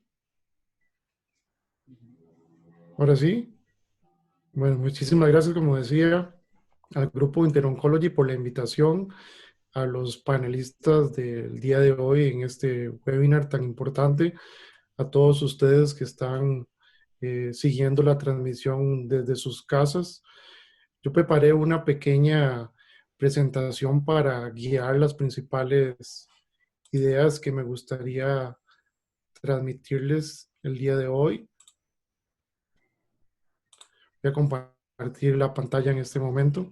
Ahora sí. Bueno, muchísimas gracias, como decía, al Grupo Interoncology por la invitación, a los panelistas del día de hoy en este webinar tan importante, a todos ustedes que están siguiendo la transmisión desde sus casas. Yo preparé una pequeña presentación para guiar las principales ideas que me gustaría transmitirles el día de hoy. Voy a compartir la pantalla en este momento.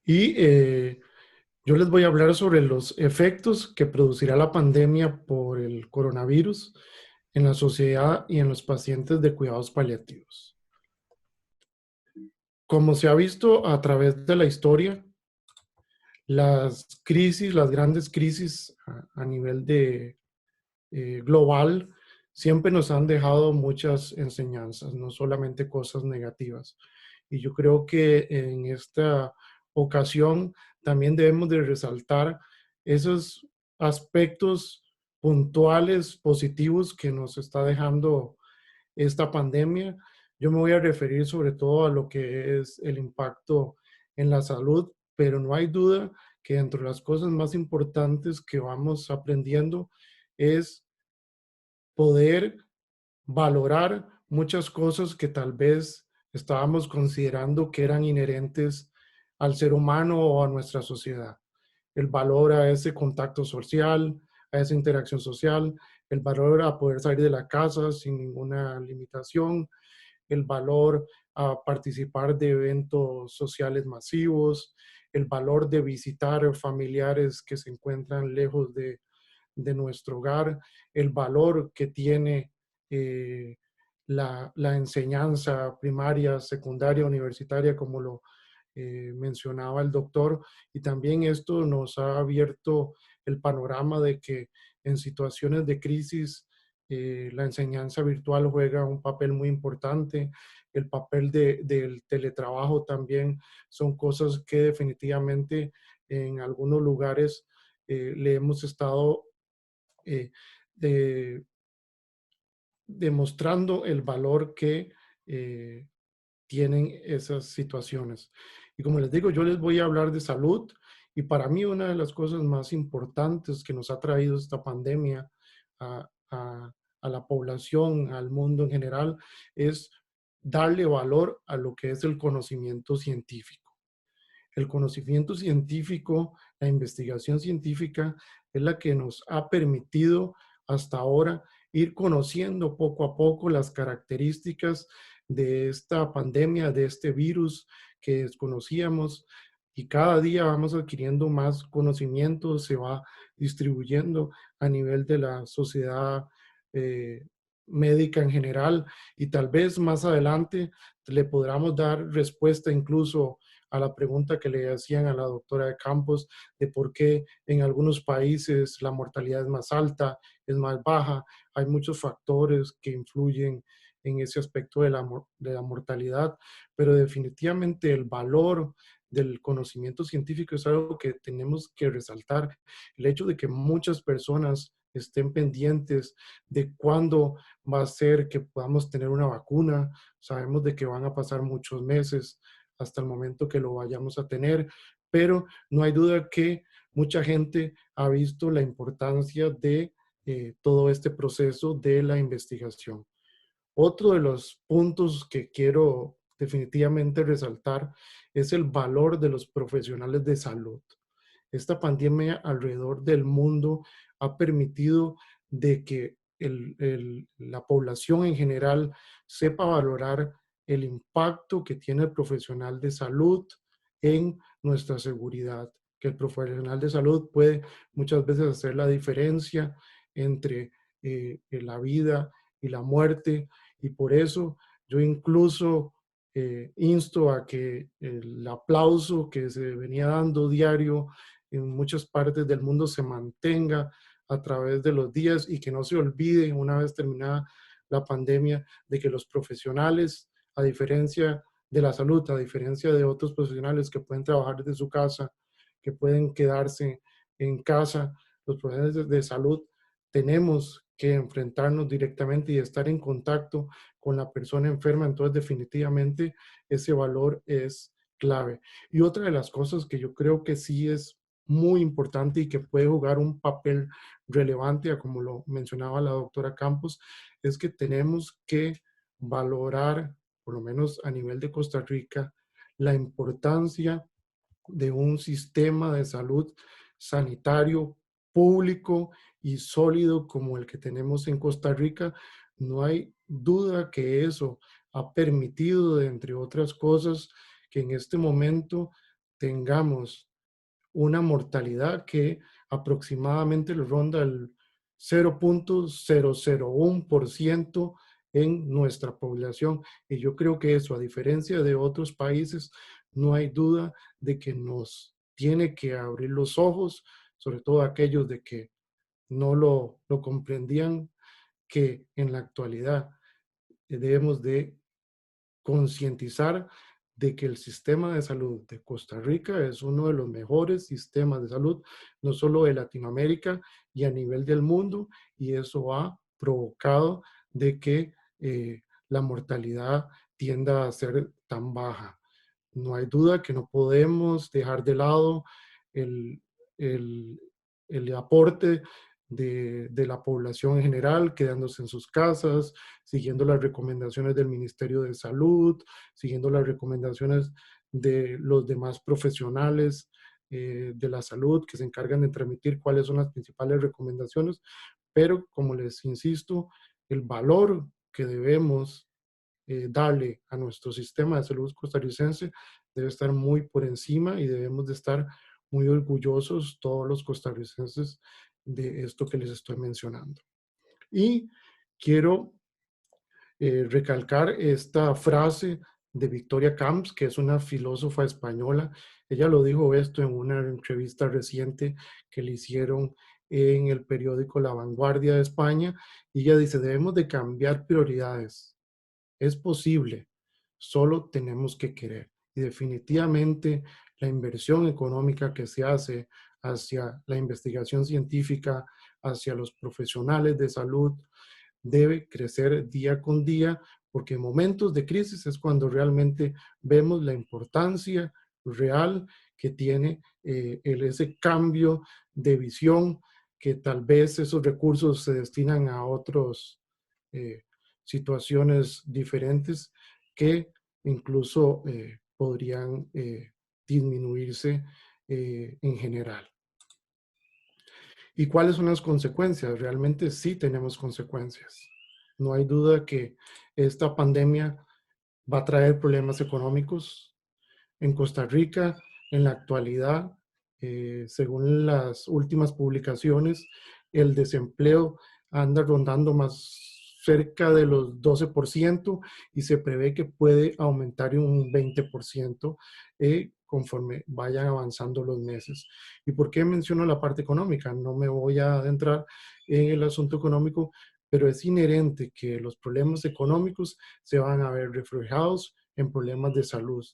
Y yo les voy a hablar sobre los efectos que producirá la pandemia por el coronavirus en la sociedad y en los pacientes de cuidados paliativos. Como se ha visto a través de la historia, las crisis, las grandes crisis a nivel de global, siempre nos han dejado muchas enseñanzas, no solamente cosas negativas. Y yo creo que en esta ocasión también debemos de resaltar esos aspectos puntuales, positivos que nos está dejando esta pandemia. Yo me voy a referir sobre todo a lo que es el impacto en la salud, pero no hay duda que entre las cosas más importantes que vamos aprendiendo es poder valorar muchas cosas que tal vez estábamos considerando que eran inherentes al ser humano o a nuestra sociedad. El valor a ese contacto social, a esa interacción social, el valor a poder salir de la casa sin ninguna limitación, el valor a participar de eventos sociales masivos, el valor de visitar familiares que se encuentran lejos de nuestro hogar, el valor que tiene la enseñanza primaria, secundaria, universitaria, como lo mencionaba el doctor, y también esto nos ha abierto el panorama de que en situaciones de crisis la enseñanza virtual juega un papel muy importante. El papel del teletrabajo también son cosas que definitivamente en algunos lugares le hemos estado de, demostrando el valor que tienen esas situaciones. Y como les digo, yo les voy a hablar de salud, y para mí una de las cosas más importantes que nos ha traído esta pandemia a la población, al mundo en general, es darle valor a lo que es el conocimiento científico. El conocimiento científico, la investigación científica es la que nos ha permitido hasta ahora ir conociendo poco a poco las características de esta pandemia, de este virus que desconocíamos, y cada día vamos adquiriendo más conocimiento, se va distribuyendo a nivel de la sociedad eh, médica en general, y tal vez más adelante le podamos dar respuesta incluso a la pregunta que le hacían a la doctora de Campos de por qué en algunos países la mortalidad es más alta, es más baja. Hay muchos factores que influyen en ese aspecto de la mortalidad, pero definitivamente el valor del conocimiento científico es algo que tenemos que resaltar. El hecho de que muchas personas estén pendientes de cuándo va a ser que podamos tener una vacuna. Sabemos de que van a pasar muchos meses hasta el momento que lo vayamos a tener, pero no hay duda que mucha gente ha visto la importancia de todo este proceso de la investigación. Otro de los puntos que quiero definitivamente resaltar es el valor de los profesionales de salud. Esta pandemia alrededor del mundo ha permitido de que la población en general sepa valorar el impacto que tiene el profesional de salud en nuestra seguridad, que el profesional de salud puede muchas veces hacer la diferencia entre la vida y la muerte, y por eso yo incluso insto a que el aplauso que se venía dando diario en muchas partes del mundo se mantenga a través de los días, y que no se olvide una vez terminada la pandemia de que los profesionales, a diferencia de la salud, a diferencia de otros profesionales que pueden trabajar desde su casa, que pueden quedarse en casa, los profesionales de salud tenemos que enfrentarnos directamente y estar en contacto con la persona enferma. Entonces definitivamente ese valor es clave. Y otra de las cosas que yo creo que sí es muy importante y que puede jugar un papel relevante, como lo mencionaba la doctora Campos, es que tenemos que valorar, por lo menos a nivel de Costa Rica, la importancia de un sistema de salud sanitario público y sólido como el que tenemos en Costa Rica. No hay duda que eso ha permitido, entre otras cosas, que en este momento tengamos una mortalidad que aproximadamente le ronda el 0.001% en nuestra población. Y yo creo que eso, a diferencia de otros países, no hay duda de que nos tiene que abrir los ojos, sobre todo aquellos de que no lo comprendían, que en la actualidad debemos de concientizar de que el sistema de salud de Costa Rica es uno de los mejores sistemas de salud, no solo de Latinoamérica y a nivel del mundo, y eso ha provocado de que la mortalidad tienda a ser tan baja. No hay duda que no podemos dejar de lado el, el, el aporte de la población en general, quedándose en sus casas, siguiendo las recomendaciones del Ministerio de Salud, siguiendo las recomendaciones de los demás profesionales de la salud que se encargan de transmitir cuáles son las principales recomendaciones, pero como les insisto, el valor que debemos darle a nuestro sistema de salud costarricense debe estar muy por encima, y debemos de estar muy orgullosos todos los costarricenses de esto que les estoy mencionando. Y quiero recalcar esta frase de Victoria Camps, que es una filósofa española. Ella lo dijo esto en una entrevista reciente que le hicieron en el periódico La Vanguardia de España, y ella dice: debemos de cambiar prioridades. Es posible, solo tenemos que querer. Y definitivamente la inversión económica que se hace hacia la investigación científica, hacia los profesionales de salud, debe crecer día con día, porque en momentos de crisis es cuando realmente vemos la importancia real que tiene ese cambio de visión, que tal vez esos recursos se destinan a otros situaciones diferentes que incluso podrían disminuirse en general. ¿Y cuáles son las consecuencias? Realmente sí tenemos consecuencias. No hay duda que esta pandemia va a traer problemas económicos. En Costa Rica, en la actualidad, según las últimas publicaciones, el desempleo anda rondando más cerca de los 12% y se prevé que puede aumentar en un 20% conforme vayan avanzando los meses. ¿Y por qué menciono la parte económica? No me voy a adentrar en el asunto económico, pero es inherente que los problemas económicos se van a ver reflejados en problemas de salud,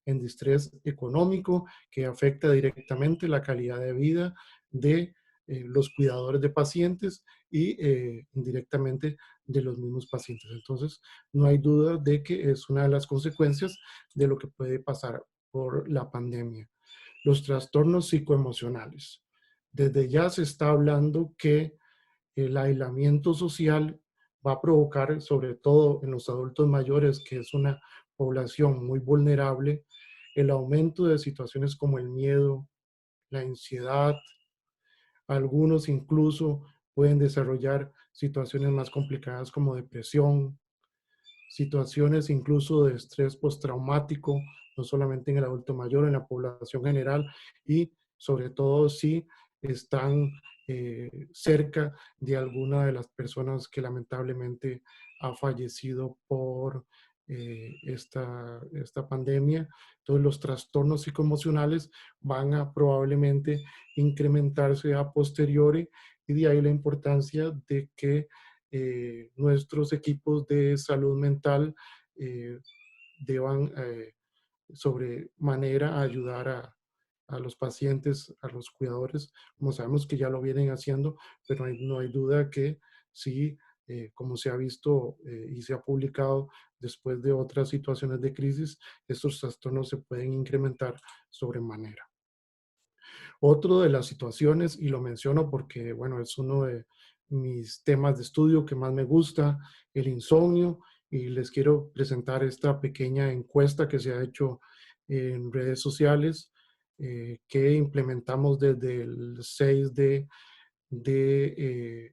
en distrés económico que afecta directamente la calidad de vida de los cuidadores de pacientes y indirectamente de los mismos pacientes. Entonces, no hay duda de que es una de las consecuencias de lo que puede pasar por la pandemia. Los trastornos psicoemocionales. Desde ya se está hablando que el aislamiento social va a provocar, sobre todo en los adultos mayores, que es una población muy vulnerable, el aumento de situaciones como el miedo, la ansiedad. Algunos incluso pueden desarrollar situaciones más complicadas como depresión, situaciones incluso de estrés postraumático, no solamente en el adulto mayor, en la población general y sobre todo si están cerca de alguna de las personas que lamentablemente ha fallecido por esta pandemia. Entonces los trastornos psicoemocionales van a probablemente incrementarse a posteriori y de ahí la importancia de que nuestros equipos de salud mental eh, deban sobremanera ayudar a los pacientes, a los cuidadores, como sabemos que ya lo vienen haciendo, pero no hay duda que sí, como se ha visto y se ha publicado después de otras situaciones de crisis, estos trastornos se pueden incrementar sobremanera. Otro de las situaciones, y lo menciono porque, bueno, es uno de mis temas de estudio que más me gusta, el insomnio, y les quiero presentar esta pequeña encuesta que se ha hecho en redes sociales, que implementamos desde el 6 de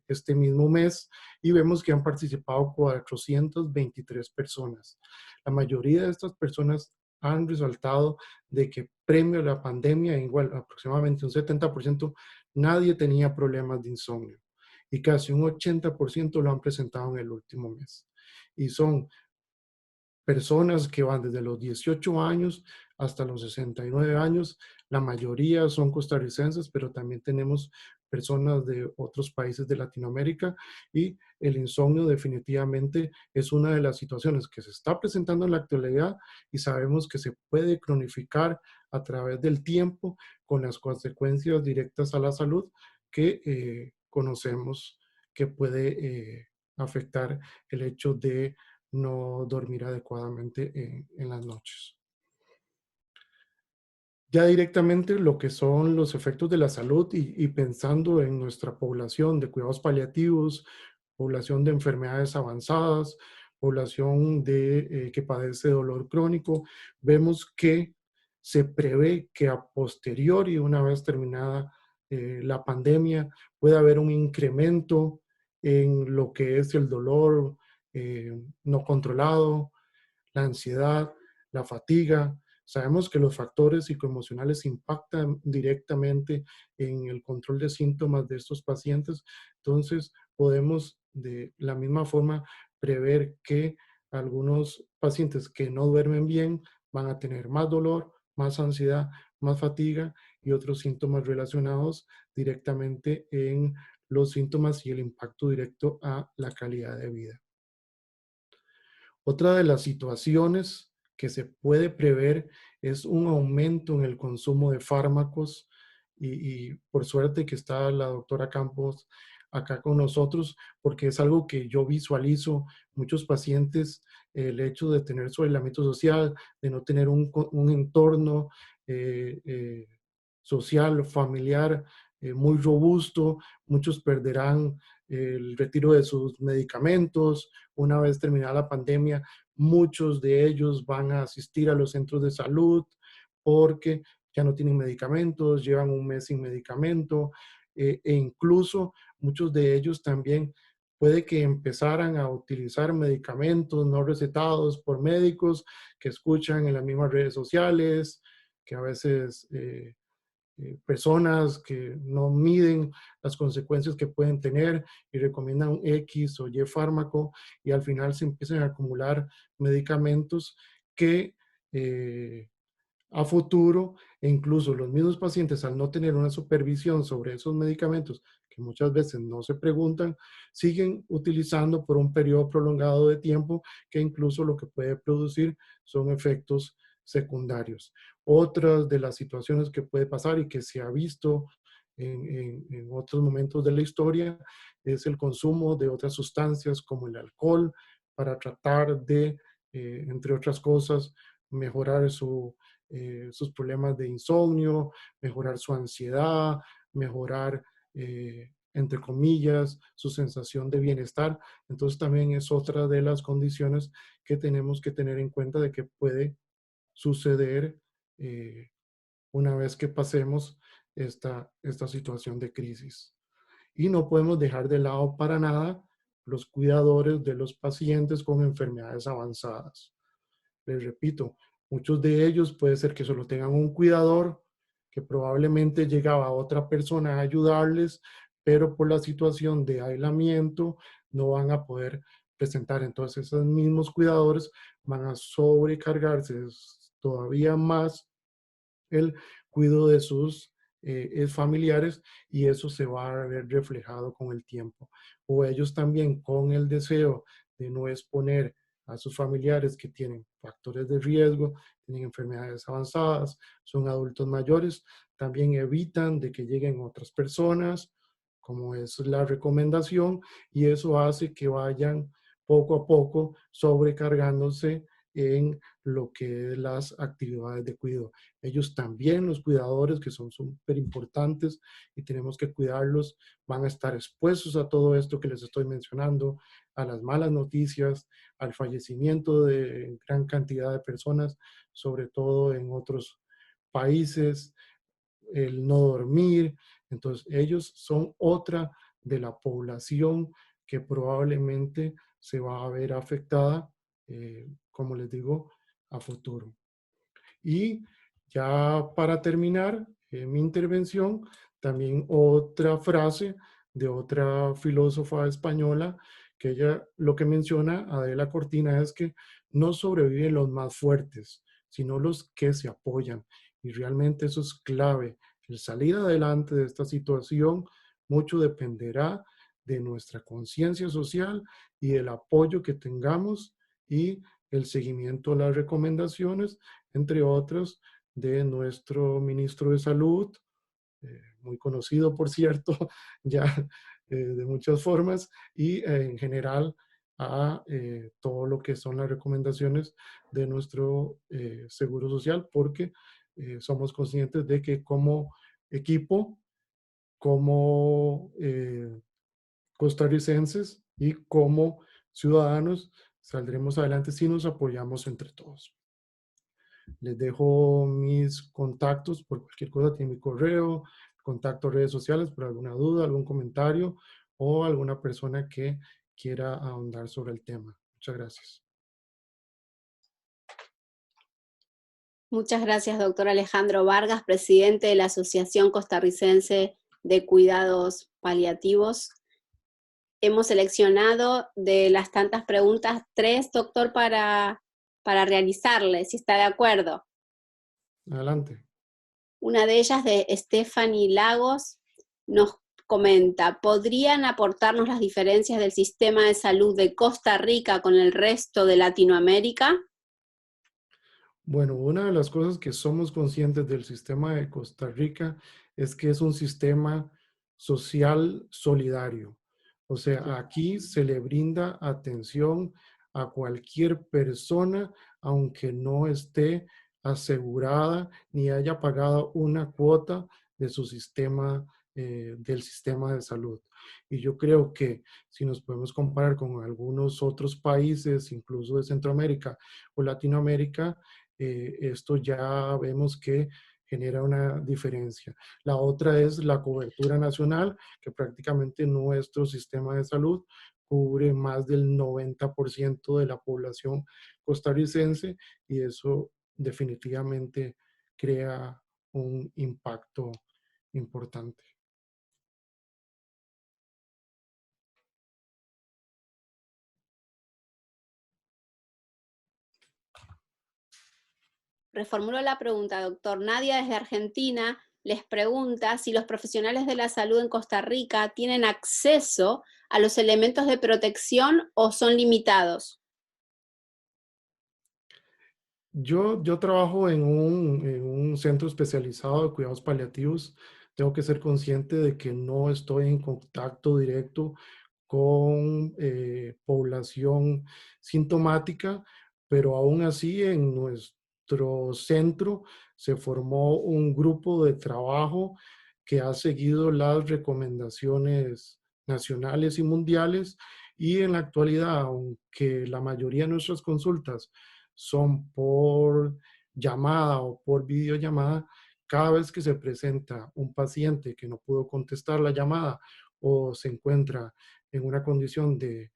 este mismo mes y vemos que han participado 423 personas. La mayoría de estas personas han resaltado de que premio a la pandemia, igual aproximadamente un 70%, nadie tenía problemas de insomnio y casi un 80% lo han presentado en el último mes. Y son personas que van desde los 18 años hasta los 69 años. La mayoría son costarricenses, pero también tenemos personas de otros países de Latinoamérica y el insomnio definitivamente es una de las situaciones que se está presentando en la actualidad y sabemos que se puede cronificar a través del tiempo con las consecuencias directas a la salud que conocemos que puede afectar el hecho de no dormir adecuadamente en las noches. Ya directamente lo que son los efectos de la salud y pensando en nuestra población de cuidados paliativos, población de enfermedades avanzadas, población que padece dolor crónico, vemos que se prevé que a posteriori, una vez terminada la pandemia, puede haber un incremento en lo que es el dolor no controlado, la ansiedad, la fatiga. Sabemos que los factores psicoemocionales impactan directamente en el control de síntomas de estos pacientes. Entonces, podemos de la misma forma prever que algunos pacientes que no duermen bien van a tener más dolor, más ansiedad, más fatiga y otros síntomas relacionados directamente en los síntomas y el impacto directo a la calidad de vida. Otra de las situaciones que se puede prever es un aumento en el consumo de fármacos y por suerte que está la doctora Campos acá con nosotros porque es algo que yo visualizo muchos pacientes, el hecho de tener su aislamiento social, de no tener un entorno eh, eh, social, familiar muy robusto, muchos perderán el retiro de sus medicamentos. Una vez terminada la pandemia, muchos de ellos van a asistir a los centros de salud porque ya no tienen medicamentos, llevan un mes sin medicamento. e incluso muchos de ellos también puede que empezaran a utilizar medicamentos no recetados por médicos que escuchan en las mismas redes sociales, que a veces personas que no miden las consecuencias que pueden tener y recomiendan X o Y fármaco y al final se empiezan a acumular medicamentos que a futuro, e incluso los mismos pacientes al no tener una supervisión sobre esos medicamentos, que muchas veces no se preguntan, siguen utilizando por un periodo prolongado de tiempo que incluso lo que puede producir son efectos secundarios. Otras de las situaciones que puede pasar y que se ha visto en otros momentos de la historia es el consumo de otras sustancias como el alcohol para tratar de, entre otras cosas, mejorar sus problemas de insomnio, mejorar su ansiedad, mejorar, entre comillas, su sensación de bienestar. Entonces también es otra de las condiciones que tenemos que tener en cuenta de que puede suceder una vez que pasemos esta situación de crisis. Y no podemos dejar de lado para nada los cuidadores de los pacientes con enfermedades avanzadas. Les repito, muchos de ellos puede ser que solo tengan un cuidador que probablemente llegaba otra persona a ayudarles, pero por la situación de aislamiento no van a poder presentar. Entonces esos mismos cuidadores van a sobrecargarse todavía más el cuidado de sus familiares y eso se va a ver reflejado con el tiempo. O ellos también con el deseo de no exponer a sus familiares que tienen factores de riesgo, tienen enfermedades avanzadas, son adultos mayores, también evitan de que lleguen otras personas, como es la recomendación, y eso hace que vayan poco a poco sobrecargándose en lo que es las actividades de cuidado. Ellos también, los cuidadores, que son súper importantes y tenemos que cuidarlos, van a estar expuestos a todo esto que les estoy mencionando, a las malas noticias, al fallecimiento de gran cantidad de personas, sobre todo en otros países, el no dormir. Entonces, ellos son otra de la población que probablemente se va a ver afectada, como les digo, a futuro. Y ya para terminar mi intervención, también otra frase de otra filósofa española, que ella lo que menciona, Adela Cortina, es que no sobreviven los más fuertes, sino los que se apoyan. Y realmente eso es clave. El salir adelante de esta situación mucho dependerá de nuestra conciencia social y el apoyo que tengamos y el seguimiento a las recomendaciones, entre otros, de nuestro ministro de Salud, muy conocido, por cierto, ya de muchas formas, y en general a todo lo que son las recomendaciones de nuestro Seguro Social, porque somos conscientes de que como equipo, como costarricenses y como ciudadanos, saldremos adelante si nos apoyamos entre todos. Les dejo mis contactos por cualquier cosa, tiene mi correo, contacto, redes sociales, por alguna duda, algún comentario o alguna persona que quiera ahondar sobre el tema. Muchas gracias. Muchas gracias, doctor Alejandro Vargas, presidente de la Asociación Costarricense de Cuidados Paliativos. Hemos seleccionado de las tantas preguntas 3, doctor, para realizarle, si está de acuerdo. Adelante. Una de ellas, de Stephanie Lagos, nos comenta: ¿podrían aportarnos las diferencias del sistema de salud de Costa Rica con el resto de Latinoamérica? Bueno, una de las cosas que somos conscientes del sistema de Costa Rica es que es un sistema social solidario. O sea, aquí se le brinda atención a cualquier persona, aunque no esté asegurada ni haya pagado una cuota de su sistema, del sistema de salud. Y yo creo que si nos podemos comparar con algunos otros países, incluso de Centroamérica o Latinoamérica, esto ya vemos que genera una diferencia. La otra es la cobertura nacional, que prácticamente nuestro sistema de salud cubre más del 90% de la población costarricense y eso definitivamente crea un impacto importante. Reformulo la pregunta, doctor. Nadia desde Argentina les pregunta si los profesionales de la salud en Costa Rica tienen acceso a los elementos de protección o son limitados. Yo trabajo en un centro especializado de cuidados paliativos. Tengo que ser consciente de que no estoy en contacto directo con población sintomática, pero aún así en nuestro centro se formó un grupo de trabajo que ha seguido las recomendaciones nacionales y mundiales y en la actualidad, aunque la mayoría de nuestras consultas son por llamada o por videollamada, cada vez que se presenta un paciente que no pudo contestar la llamada o se encuentra en una condición de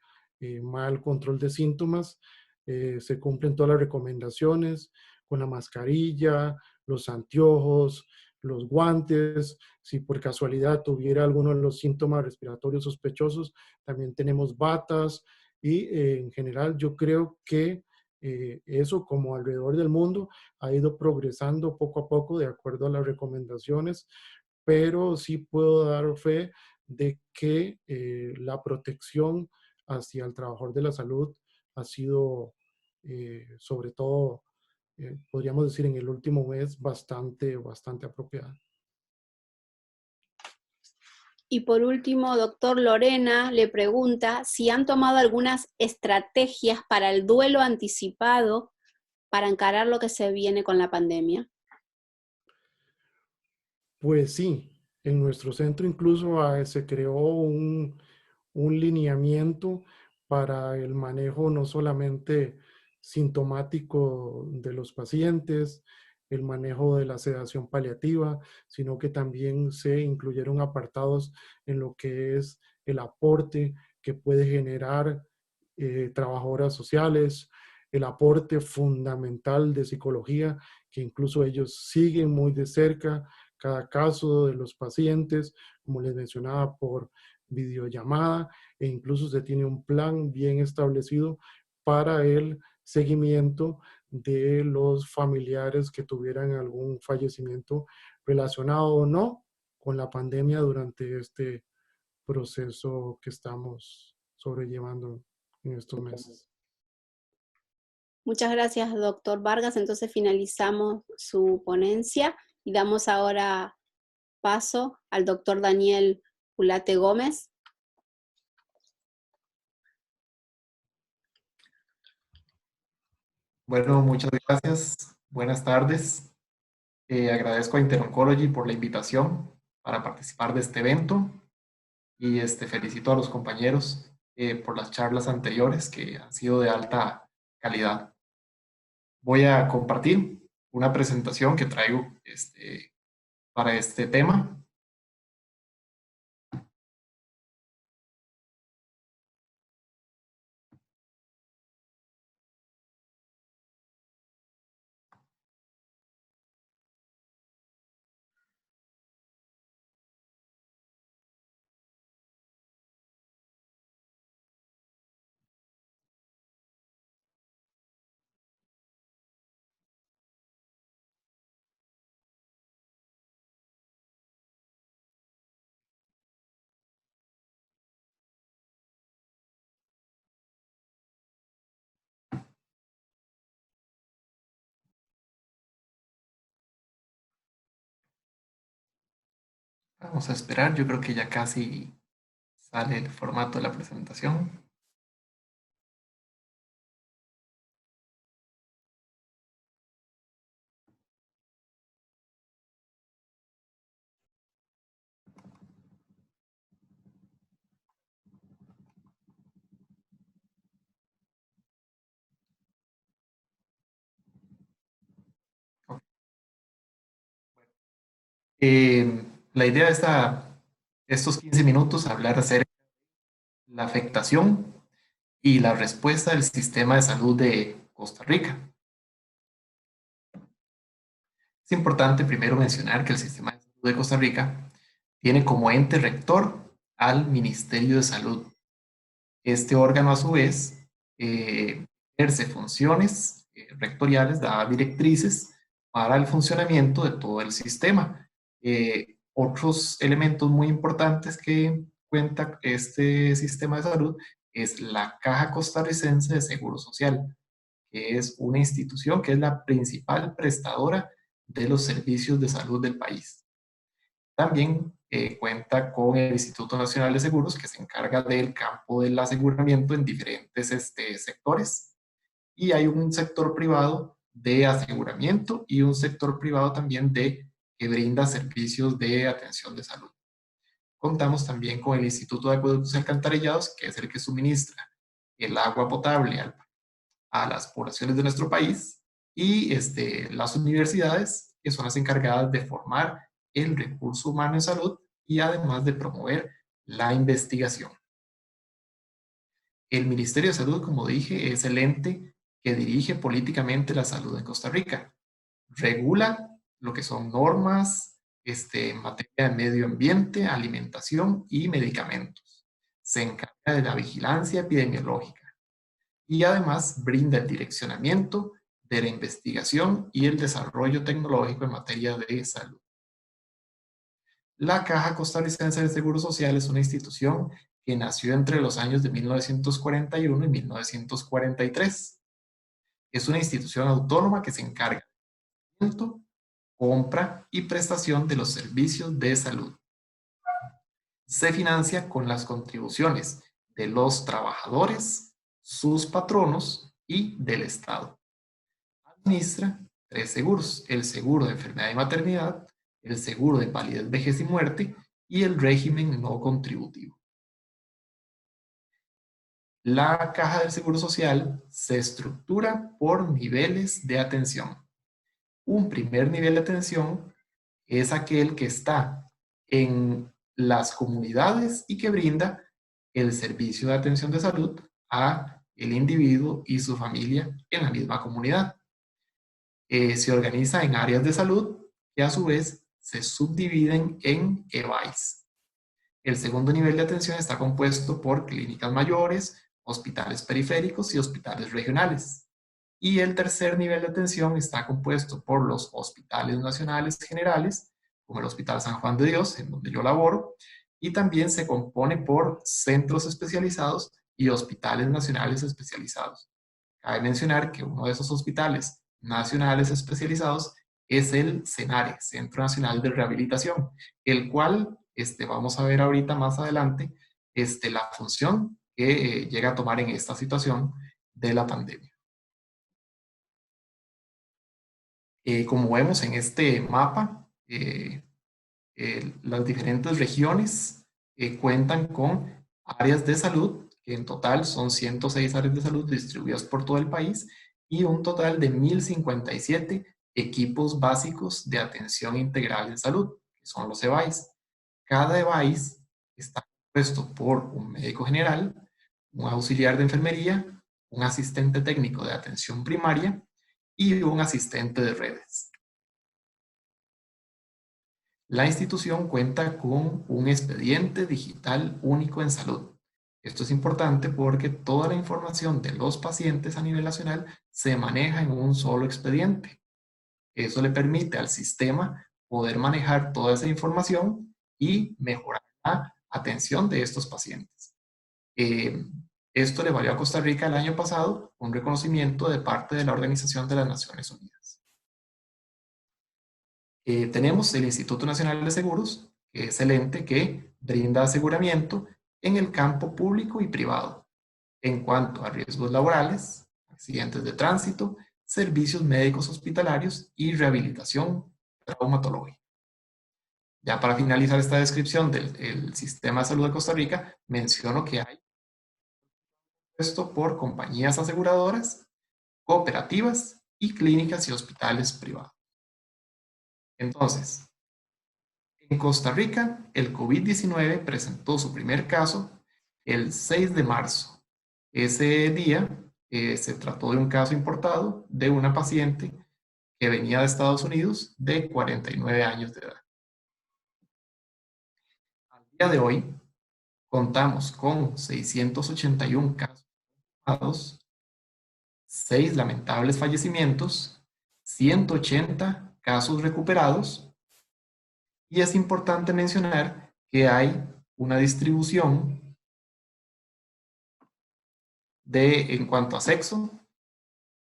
mal control de síntomas, se cumplen todas las recomendaciones con la mascarilla, los anteojos, los guantes. Si por casualidad tuviera alguno de los síntomas respiratorios sospechosos, también tenemos batas y en general yo creo que eso, como alrededor del mundo, ha ido progresando poco a poco de acuerdo a las recomendaciones, pero sí puedo dar fe de que la protección hacia el trabajador de la salud ha sido, sobre todo, podríamos decir en el último mes, bastante apropiada. Y por último, doctor Lorena le pregunta si han tomado algunas estrategias para el duelo anticipado para encarar lo que se viene con la pandemia. Pues sí, en nuestro centro incluso se creó un lineamiento para el manejo no solamente sintomático de los pacientes, el manejo de la sedación paliativa, sino que también se incluyeron apartados en lo que es el aporte que puede generar trabajadoras sociales, el aporte fundamental de psicología, que incluso ellos siguen muy de cerca cada caso de los pacientes, como les mencionaba, por videollamada, e incluso se tiene un plan bien establecido para el seguimiento de los familiares que tuvieran algún fallecimiento relacionado o no con la pandemia durante este proceso que estamos sobrellevando en estos meses. Muchas gracias, doctor Vargas. Entonces finalizamos su ponencia y damos ahora paso al doctor Daniel Ulate Gómez. Bueno, muchas gracias. Buenas tardes. Agradezco a Interoncology por la invitación para participar de este evento y felicito a los compañeros por las charlas anteriores que han sido de alta calidad. Voy a compartir una presentación que traigo para este tema. Vamos a esperar, yo creo que ya casi sale el formato de la presentación. La idea de estos 15 minutos es hablar acerca de la afectación y la respuesta del sistema de salud de Costa Rica. Es importante primero mencionar que el sistema de salud de Costa Rica tiene como ente rector al Ministerio de Salud. Este órgano, a su vez, ejerce funciones rectoriales, da directrices para el funcionamiento de todo el sistema. Otros elementos muy importantes que cuenta este sistema de salud es la Caja Costarricense de Seguro Social, que es una institución que es la principal prestadora de los servicios de salud del país. También cuenta con el Instituto Nacional de Seguros, que se encarga del campo del aseguramiento en diferentes sectores. Y hay un sector privado de aseguramiento y un sector privado también que brinda servicios de atención de salud. Contamos también con el Instituto de Acueductos y Alcantarillados, que es el que suministra el agua potable a las poblaciones de nuestro país, y las universidades, que son las encargadas de formar el recurso humano en salud y además de promover la investigación. El Ministerio de Salud, como dije, es el ente que dirige políticamente la salud en Costa Rica. Regula lo que son normas en materia de medio ambiente, alimentación y medicamentos. Se encarga de la vigilancia epidemiológica y además brinda el direccionamiento de la investigación y el desarrollo tecnológico en materia de salud. La Caja Costarricense de Seguro Social es una institución que nació entre los años de 1941 y 1943. Es una institución autónoma que se encarga de compra y prestación de los servicios de salud. Se financia con las contribuciones de los trabajadores, sus patronos y del Estado. Administra 3 seguros: el seguro de enfermedad y maternidad, el seguro de invalidez, vejez y muerte y el régimen no contributivo. La Caja del Seguro Social se estructura por niveles de atención. Un primer nivel de atención es aquel que está en las comunidades y que brinda el servicio de atención de salud a el individuo y su familia en la misma comunidad. Se organiza en áreas de salud que a su vez se subdividen en EBAIS. El segundo nivel de atención está compuesto por clínicas mayores, hospitales periféricos y hospitales regionales. Y el tercer nivel de atención está compuesto por los hospitales nacionales generales, como el Hospital San Juan de Dios, en donde yo laboro, y también se compone por centros especializados y hospitales nacionales especializados. Cabe mencionar que uno de esos hospitales nacionales especializados es el CENARE, Centro Nacional de Rehabilitación, el cual vamos a ver ahorita más adelante la función que llega a tomar en esta situación de la pandemia. Como vemos en este mapa, las diferentes regiones cuentan con áreas de salud, que en total son 106 áreas de salud distribuidas por todo el país, y un total de 1057 equipos básicos de atención integral en salud, que son los EBAIS. Cada EBAIS está compuesto por un médico general, un auxiliar de enfermería, un asistente técnico de atención primaria y un asistente de redes. La institución cuenta con un expediente digital único en salud. Esto es importante porque toda la información de los pacientes a nivel nacional se maneja en un solo expediente. Eso le permite al sistema poder manejar toda esa información y mejorar la atención de estos pacientes. Esto le valió a Costa Rica el año pasado un reconocimiento de parte de la Organización de las Naciones Unidas. Tenemos el Instituto Nacional de Seguros, que es el ente que brinda aseguramiento en el campo público y privado, en cuanto a riesgos laborales, accidentes de tránsito, servicios médicos hospitalarios y rehabilitación traumatológica. Ya para finalizar esta descripción del sistema de salud de Costa Rica, menciono que hay esto por compañías aseguradoras, cooperativas y clínicas y hospitales privados. Entonces, En Costa Rica, el COVID-19 presentó su primer caso el 6 de marzo. Ese día se trató de un caso importado de una paciente que venía de Estados Unidos de 49 años de edad. Al día de hoy, contamos con 681 casos confirmados, 6 lamentables fallecimientos, 180 casos recuperados, y es importante mencionar que hay una distribución en cuanto a sexo,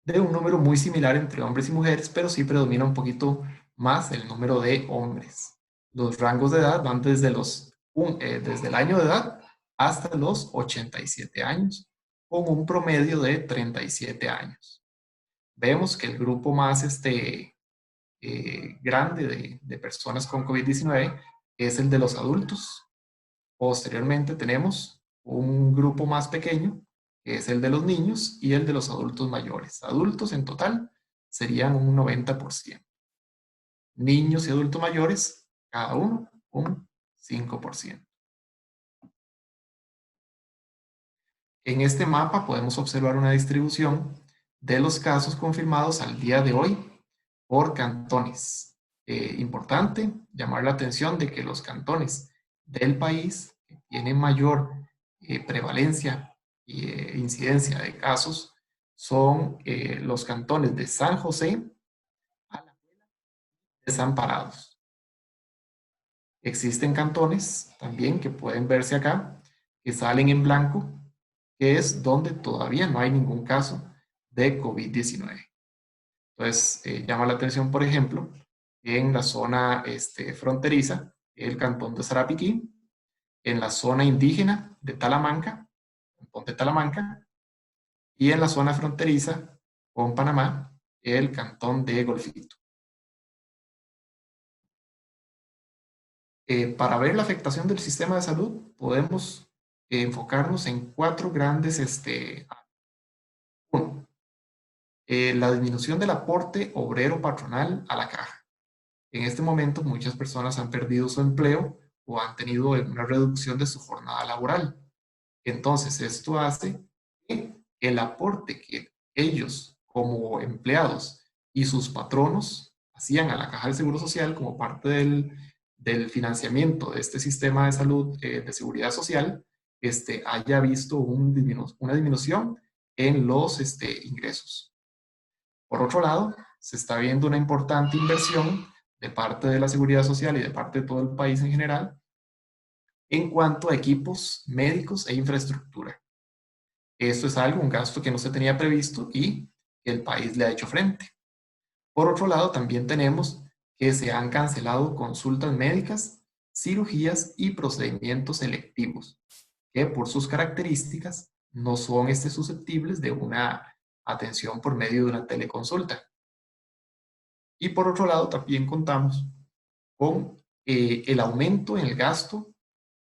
de un número muy similar entre hombres y mujeres, pero sí predomina un poquito más el número de hombres. Los rangos de edad van desde el año de edad hasta los 87 años, con un promedio de 37 años. Vemos que el grupo más grande de personas con COVID-19 es el de los adultos. Posteriormente tenemos un grupo más pequeño, que es el de los niños y el de los adultos mayores. Adultos en total serían un 90%. Niños y adultos mayores, cada uno un 5%. En este mapa podemos observar una distribución de los casos confirmados al día de hoy por cantones. Importante llamar la atención de que los cantones del país que tienen mayor prevalencia e incidencia de casos son los cantones de San José, Alajuela y Desamparados. Existen cantones también que pueden verse acá, que salen en blanco, que es donde todavía no hay ningún caso de COVID-19. Entonces, llama la atención, por ejemplo, en la zona fronteriza, el cantón de Sarapiquí, en la zona indígena de Talamanca, cantón de Talamanca, y en la zona fronteriza con Panamá, el cantón de Golfito. Para ver la afectación del sistema de salud, podemos enfocarnos en 4 grandes Uno, la disminución del aporte obrero patronal a la caja. En este momento, muchas personas han perdido su empleo o han tenido una reducción de su jornada laboral. Entonces, esto hace que el aporte que ellos como empleados y sus patronos hacían a la Caja del Seguro Social como parte del financiamiento de este sistema de salud, de seguridad social, haya visto una disminución en los ingresos. Por otro lado, se está viendo una importante inversión de parte de la seguridad social y de parte de todo el país en general en cuanto a equipos médicos e infraestructura. Esto es un gasto que no se tenía previsto y que el país le ha hecho frente. Por otro lado, también tenemos que se han cancelado consultas médicas, cirugías y procedimientos selectivos, que por sus características no son susceptibles de una atención por medio de una teleconsulta. Y por otro lado, también contamos con el aumento en el gasto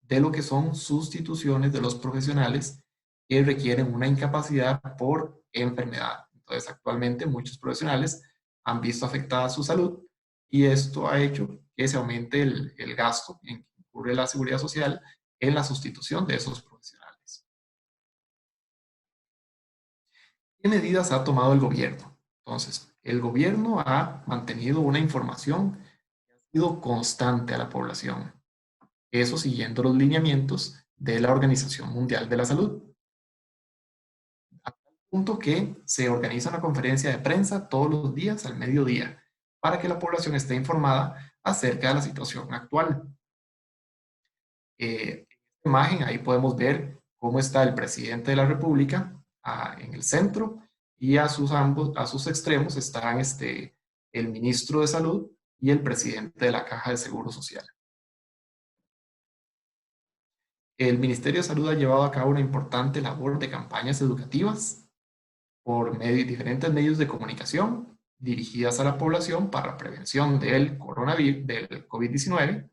de lo que son sustituciones de los profesionales que requieren una incapacidad por enfermedad. Entonces, actualmente muchos profesionales han visto afectada su salud y esto ha hecho que se aumente el gasto en que incurre la seguridad social en la sustitución de esos profesionales. ¿Qué medidas ha tomado el gobierno? Entonces, el gobierno ha mantenido una información que ha sido constante a la población. Eso siguiendo los lineamientos de la Organización Mundial de la Salud. A tal punto que se organiza una conferencia de prensa todos los días al mediodía para que la población esté informada acerca de la situación actual. En esta imagen ahí podemos ver cómo está el presidente de la República en el centro y a sus extremos están el ministro de Salud y el presidente de la Caja de Seguro Social. El Ministerio de Salud ha llevado a cabo una importante labor de campañas educativas por diferentes medios de comunicación dirigidas a la población para la prevención del coronavirus, del COVID-19,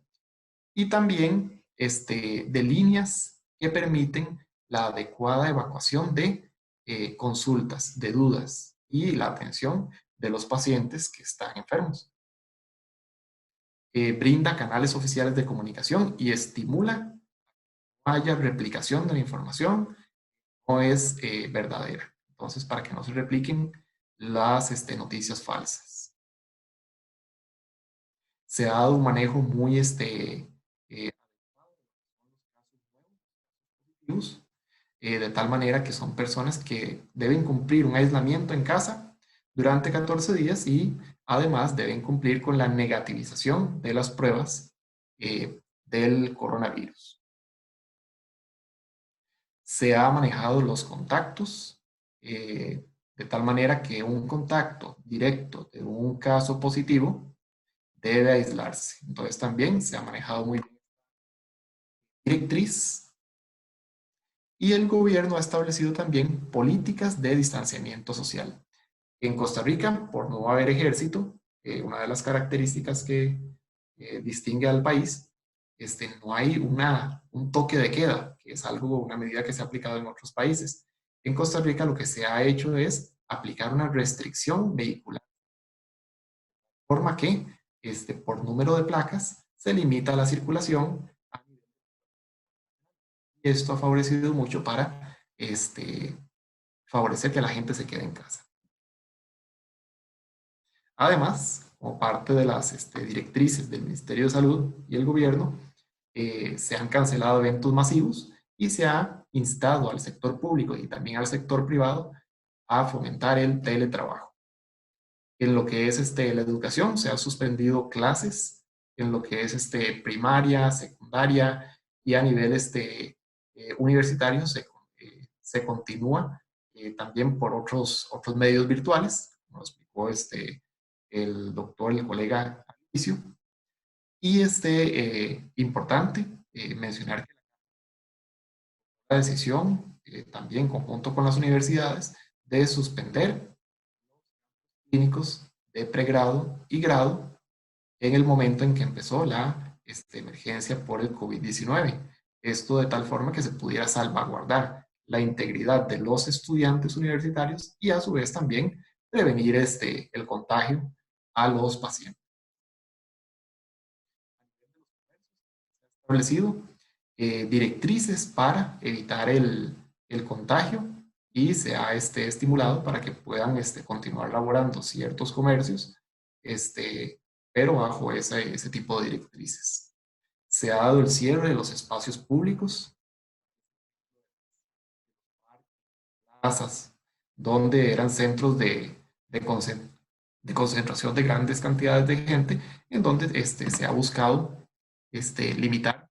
y también de líneas que permiten la adecuada evacuación de consultas, de dudas y la atención de los pacientes que están enfermos. brinda canales oficiales de comunicación y estimula que no haya replicación de la información, no es verdadera. Entonces, para que no se repliquen las noticias falsas. Se ha dado un manejo muy de tal manera que son personas que deben cumplir un aislamiento en casa durante 14 días y además deben cumplir con la negativización de las pruebas del coronavirus. Se ha manejado los contactos de tal manera que un contacto directo de un caso positivo debe aislarse. Entonces también se ha manejado muy bien la directriz y el gobierno ha establecido también políticas de distanciamiento social. En Costa Rica, por no haber ejército, una de las características que distingue al país, no hay un toque de queda, que es una medida que se ha aplicado en otros países. En Costa Rica lo que se ha hecho es aplicar una restricción vehicular, de forma que por número de placas se limita la circulación. Y esto ha favorecido mucho para favorecer que la gente se quede en casa. Además, como parte de las directrices del Ministerio de Salud y el gobierno, se han cancelado eventos masivos y se ha instado al sector público y también al sector privado a fomentar el teletrabajo. En lo que es la educación, se han suspendido clases en lo que es primaria, secundaria y a nivel universitario se continúa también por otros medios virtuales, como lo explicó el doctor, el colega Alicio. Y importante mencionar que la decisión, también conjunto con las universidades, de suspender clínicos de pregrado y grado en el momento en que empezó la emergencia por el COVID-19. Esto de tal forma que se pudiera salvaguardar la integridad de los estudiantes universitarios y a su vez también prevenir el contagio a los pacientes. Establecido directrices para evitar el contagio y se ha estimulado para que puedan continuar laborando ciertos comercios, pero bajo ese tipo de directrices. Se ha dado el cierre de los espacios públicos, plazas, donde eran centros de concentración de grandes cantidades de gente, en donde se ha buscado limitar.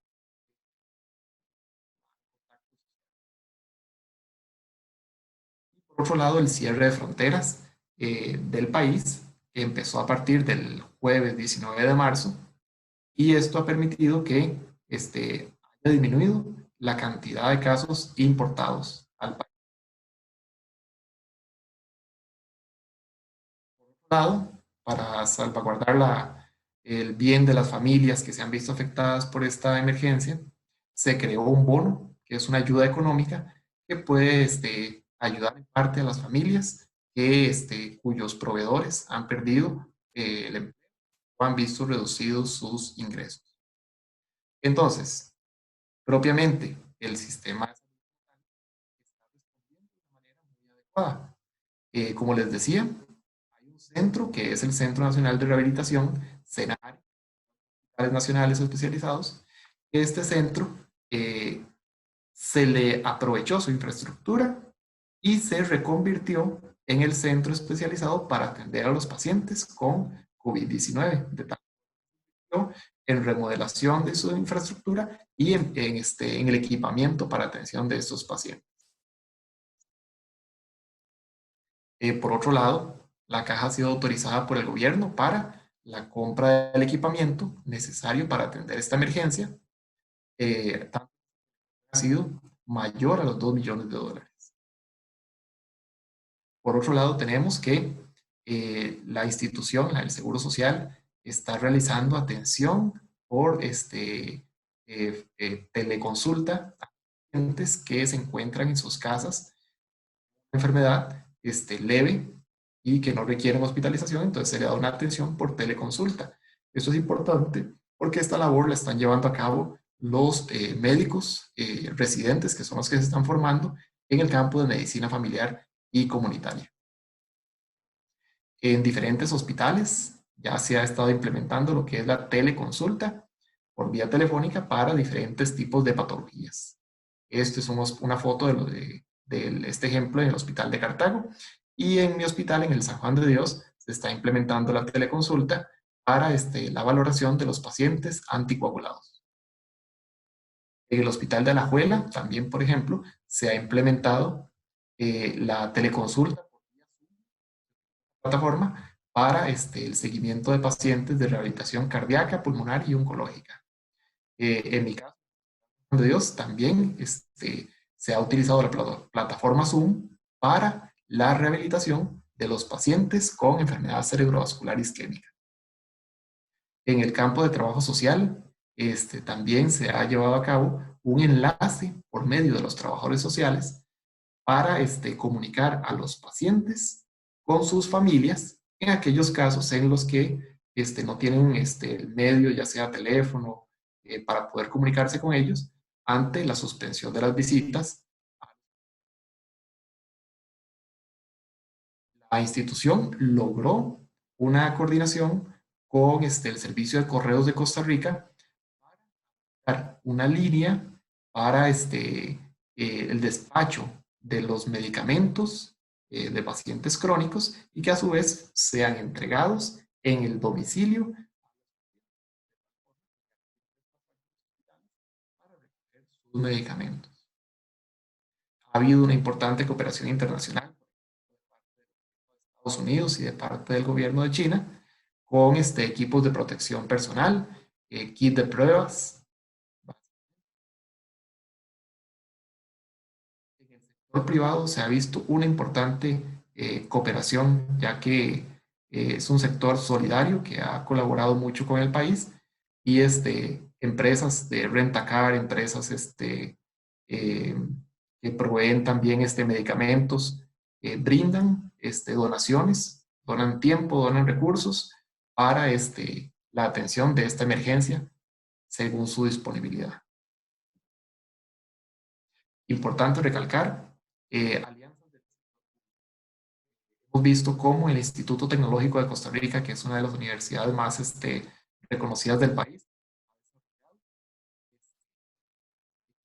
Por otro lado, el cierre de fronteras del país, que empezó a partir del jueves 19 de marzo, y esto ha permitido que haya disminuido la cantidad de casos importados al país. Por otro lado, para salvaguardar el bien de las familias que se han visto afectadas por esta emergencia, se creó un bono, que es una ayuda económica que puede ayudar en parte a las familias cuyos proveedores han perdido el empleo o han visto reducidos sus ingresos. Entonces, propiamente, el sistema de salud está respondiendo de manera muy adecuada. Como les decía, hay un centro que es el Centro Nacional de Rehabilitación, CENARE, Hospitales Nacionales Especializados. Este centro se le aprovechó su infraestructura y se reconvirtió en el centro especializado para atender a los pacientes con COVID-19, de tal forma en remodelación de su infraestructura y en el equipamiento para atención de estos pacientes. Por otro lado, la caja ha sido autorizada por el gobierno para la compra del equipamiento necesario para atender esta emergencia, ha sido mayor a los $2 millones. Por otro lado, tenemos que la institución, el Seguro Social, está realizando atención por teleconsulta a pacientes que se encuentran en sus casas con enfermedad leve y que no requieren hospitalización, entonces se le da una atención por teleconsulta. Esto es importante porque esta labor la están llevando a cabo los médicos residentes, que son los que se están formando en el campo de medicina familiar y comunitaria. En diferentes hospitales ya se ha estado implementando lo que es la teleconsulta por vía telefónica para diferentes tipos de patologías. Esto es una foto de este ejemplo en el hospital de Cartago, y en mi hospital, en el San Juan de Dios, se está implementando la teleconsulta para la valoración de los pacientes anticoagulados. En el hospital de Alajuela también, por ejemplo, se ha implementado la teleconsulta por plataforma para el seguimiento de pacientes de rehabilitación cardíaca, pulmonar y oncológica. En mi caso, de Dios, también se ha utilizado la plataforma Zoom para la rehabilitación de los pacientes con enfermedad cerebrovascular isquémica. En el campo de trabajo social, también se ha llevado a cabo un enlace por medio de los trabajadores sociales para comunicar a los pacientes con sus familias en aquellos casos en los que no tienen el medio, ya sea teléfono, para poder comunicarse con ellos ante la suspensión de las visitas. La institución logró una coordinación con el Servicio de Correos de Costa Rica para dar una línea para el despacho de los medicamentos de pacientes crónicos, y que a su vez sean entregados en el domicilio para recoger sus medicamentos. Ha habido una importante cooperación internacional de Estados Unidos y de parte del gobierno de China con equipos de protección personal, kit de pruebas. En el sector privado se ha visto una importante cooperación, ya que es un sector solidario que ha colaborado mucho con el país, y empresas de rentacar, empresas que proveen también medicamentos, brindan donaciones, donan tiempo, donan recursos para la atención de esta emergencia según su disponibilidad. Importante recalcar, alianzas de... Hemos visto cómo el Instituto Tecnológico de Costa Rica, que es una de las universidades más reconocidas del país,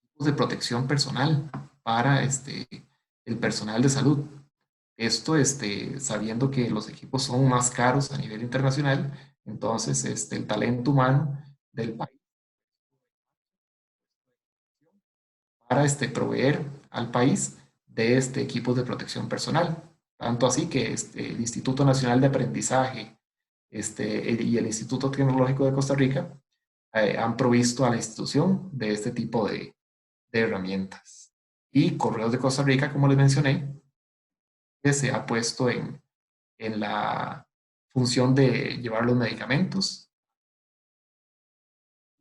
equipos de protección personal para el personal de salud. Esto sabiendo que los equipos son más caros a nivel internacional, entonces el talento humano del país para proveer al país de equipos de protección personal. Tanto así que el Instituto Nacional de Aprendizaje y el Instituto Tecnológico de Costa Rica han provisto a la institución de este tipo de herramientas. Y Correos de Costa Rica, como les mencioné, que se ha puesto en la función de llevar los medicamentos.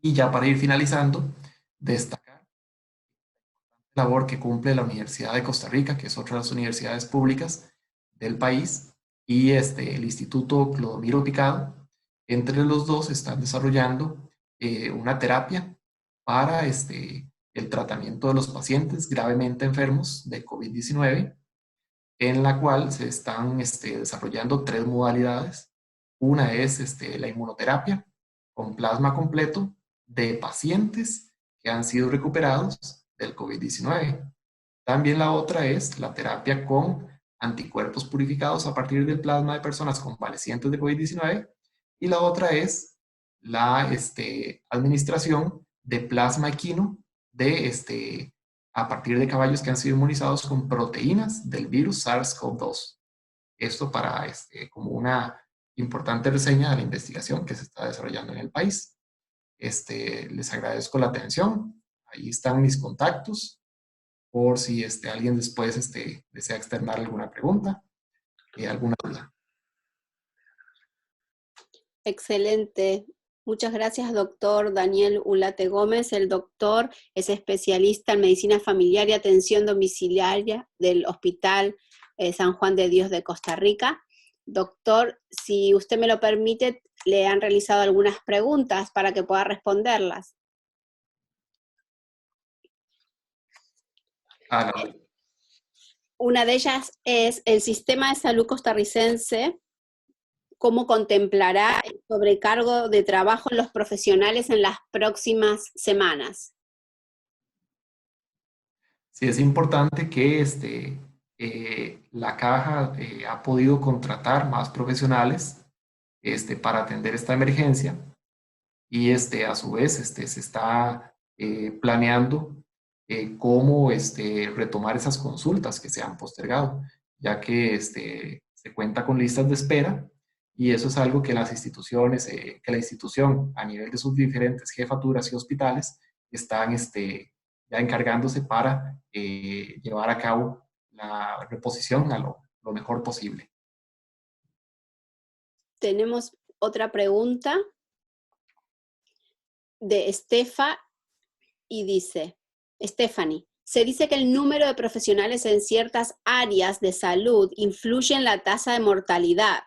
Y ya para ir finalizando, destacar la labor que cumple la Universidad de Costa Rica, que es otra de las universidades públicas del país, y el Instituto Clodomiro Picado. Entre los dos están desarrollando una terapia para el tratamiento de los pacientes gravemente enfermos de COVID-19, en la cual se están desarrollando 3 modalidades. Una es la inmunoterapia con plasma completo de pacientes que han sido recuperados del COVID-19. También la otra es la terapia con anticuerpos purificados a partir del plasma de personas convalecientes de COVID-19. Y la otra es la administración de plasma equino a partir de caballos que han sido inmunizados con proteínas del virus SARS-CoV-2. Esto para como una importante reseña de la investigación que se está desarrollando en el país. Les agradezco la atención. Ahí están mis contactos por si alguien después desea externar alguna pregunta, alguna duda. Excelente. Muchas gracias, doctor Daniel Ulate Gómez. El doctor es especialista en medicina familiar y atención domiciliaria del Hospital San Juan de Dios de Costa Rica. Doctor, si usted me lo permite, le han realizado algunas preguntas para que pueda responderlas. Una de ellas es, ¿el sistema de salud costarricense cómo contemplará el sobrecargo de trabajo en los profesionales en las próximas semanas? Sí, es importante que la caja ha podido contratar más profesionales para atender esta emergencia y a su vez se está planeando cómo retomar esas consultas que se han postergado, ya que se cuenta con listas de espera y eso es algo que las instituciones, que la institución a nivel de sus diferentes jefaturas y hospitales están ya encargándose para llevar a cabo la reposición a lo mejor posible. Tenemos otra pregunta de y dice, Stephanie, se dice que el número de profesionales en ciertas áreas de salud influye en la tasa de mortalidad.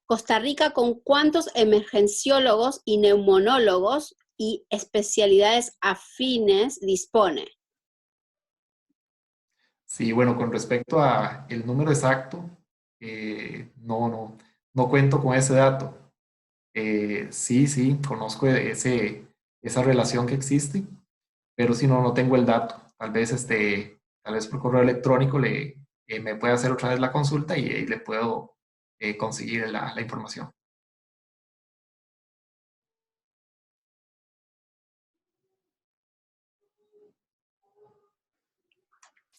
Costa Rica, ¿con cuántos emergenciólogos y neumonólogos y especialidades afines dispone? Sí, bueno, con respecto a el número exacto, no cuento con ese dato. Sí, conozco esa relación que existe, pero si no tengo el dato. Tal vez por correo electrónico me puede hacer otra vez la consulta y le puedo conseguir la información.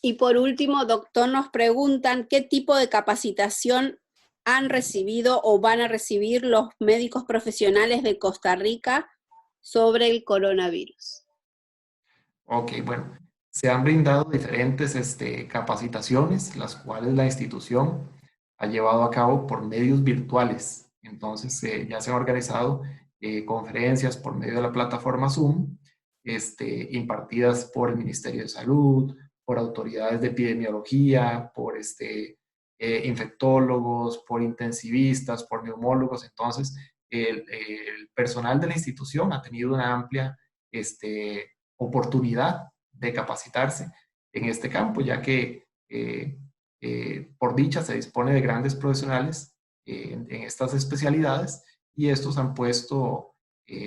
Y por último, doctor, nos preguntan qué tipo de capacitación han recibido o van a recibir los médicos profesionales de Costa Rica sobre el coronavirus. Ok, bueno, se han brindado diferentes capacitaciones, las cuales la institución ha llevado a cabo por medios virtuales. Entonces, ya se han organizado conferencias por medio de la plataforma Zoom, impartidas por el Ministerio de Salud, por autoridades de epidemiología, por infectólogos, por intensivistas, por neumólogos. Entonces, el personal de la institución ha tenido una amplia oportunidad de capacitarse en este campo, ya que por dicha se dispone de grandes profesionales en estas especialidades y estos han puesto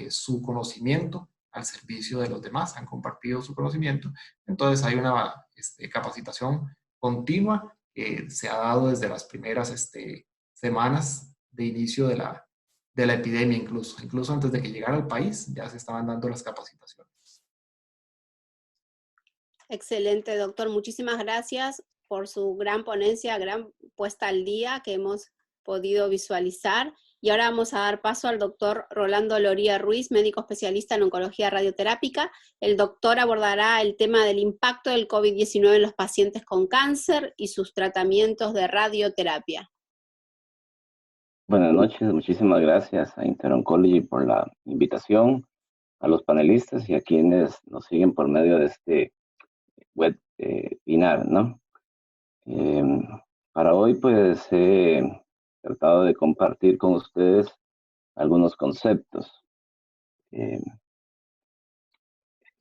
su conocimiento al servicio de los demás, han compartido su conocimiento. Entonces hay una capacitación continua que se ha dado desde las primeras semanas de inicio de la epidemia, incluso antes de que llegara al país, ya se estaban dando las capacitaciones. Excelente, doctor. Muchísimas gracias por su gran ponencia, gran puesta al día que hemos podido visualizar. Y ahora vamos a dar paso al doctor Rolando Loría Ruiz, médico especialista en oncología radioterápica. El doctor abordará el tema del impacto del COVID-19 en los pacientes con cáncer y sus tratamientos de radioterapia. Buenas noches, muchísimas gracias a InterOncology por la invitación, a los panelistas y a quienes nos siguen por medio de este webinar, ¿no? Para hoy, pues, he tratado de compartir con ustedes algunos conceptos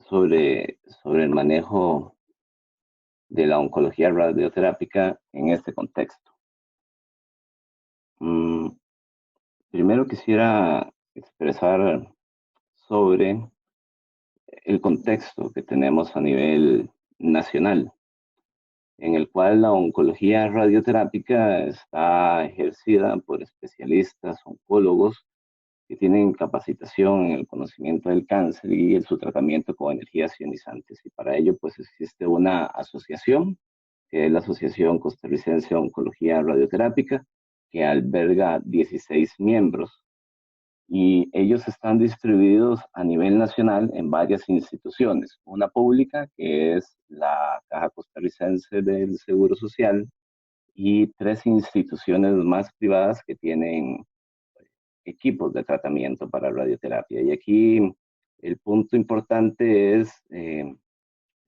sobre el manejo de la oncología radioterápica en este contexto. Primero quisiera expresar sobre el contexto que tenemos a nivel nacional, en el cual la oncología radioterápica está ejercida por especialistas, oncólogos, que tienen capacitación en el conocimiento del cáncer y en su tratamiento con energías ionizantes. Y para ello, pues existe una asociación, que es la Asociación Costarricense de Oncología Radioterápica, que alberga 16 miembros. Y ellos están distribuidos a nivel nacional en varias instituciones. Una pública, que es la Caja Costarricense del Seguro Social, y 3 instituciones más privadas que tienen equipos de tratamiento para radioterapia. Y aquí el punto importante es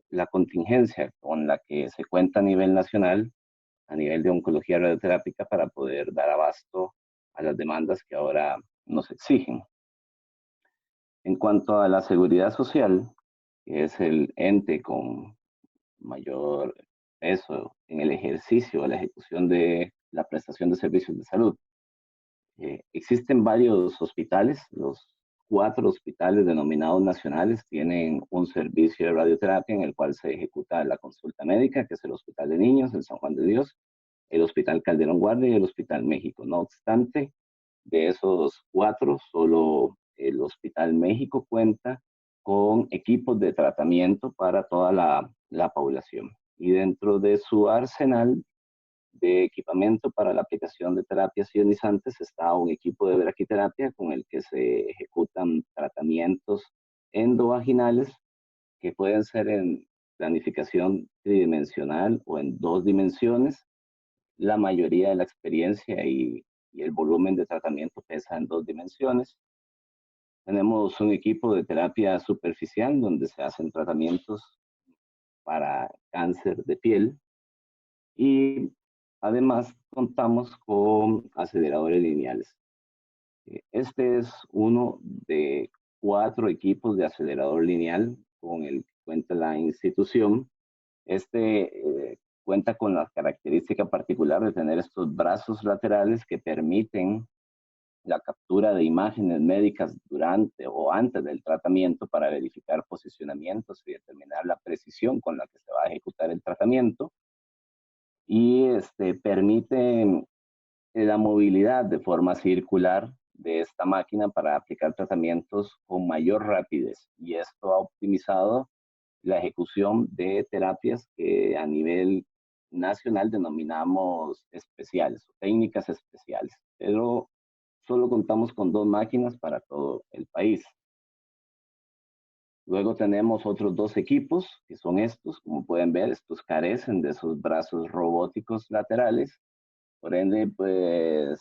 la contingencia con la que se cuenta a nivel nacional a nivel de oncología radioterápica para poder dar abasto a las demandas que ahora nos exigen. En cuanto a la seguridad social, que es el ente con mayor peso en el ejercicio o la ejecución de la prestación de servicios de salud, existen varios hospitales. Los 4 hospitales denominados nacionales tienen un servicio de radioterapia en el cual se ejecuta la consulta médica, que es el Hospital de Niños, el San Juan de Dios, el Hospital Calderón Guardia y el Hospital México. No obstante, de esos 4, solo el Hospital México cuenta con equipos de tratamiento para toda la población. Y dentro de su arsenal de equipamiento para la aplicación de terapias ionizantes está un equipo de braquiterapia con el que se ejecutan tratamientos endovaginales que pueden ser en planificación tridimensional o en 2 dimensiones. La mayoría de la experiencia y el volumen de tratamiento pesa en 2 dimensiones. Tenemos un equipo de terapia superficial donde se hacen tratamientos para cáncer de piel y además contamos con aceleradores lineales. Este es uno de 4 equipos de acelerador lineal con el que cuenta la institución. Cuenta con la característica particular de tener estos brazos laterales que permiten la captura de imágenes médicas durante o antes del tratamiento para verificar posicionamientos y determinar la precisión con la que se va a ejecutar el tratamiento. Y permite la movilidad de forma circular de esta máquina para aplicar tratamientos con mayor rapidez. Y esto ha optimizado la ejecución de terapias que a nivel nacional denominamos especiales o técnicas especiales, pero solo contamos con 2 máquinas para todo el país. Luego tenemos otros 2 equipos, que son estos. Como pueden ver, estos carecen de esos brazos robóticos laterales. Por ende, pues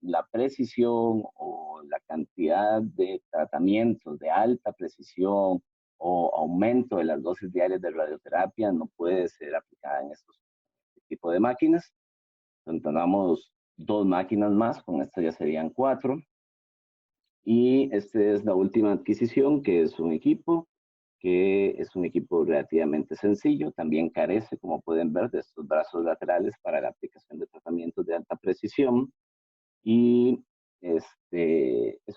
la precisión o la cantidad de tratamientos de alta precisión o aumento de las dosis diarias de radioterapia no puede ser aplicada en estos tipos de máquinas. Entonces, tenemos 2 máquinas más, con esta ya serían 4. Y esta es la última adquisición, que es un equipo relativamente sencillo. También carece, como pueden ver, de estos brazos laterales para la aplicación de tratamientos de alta precisión. Y es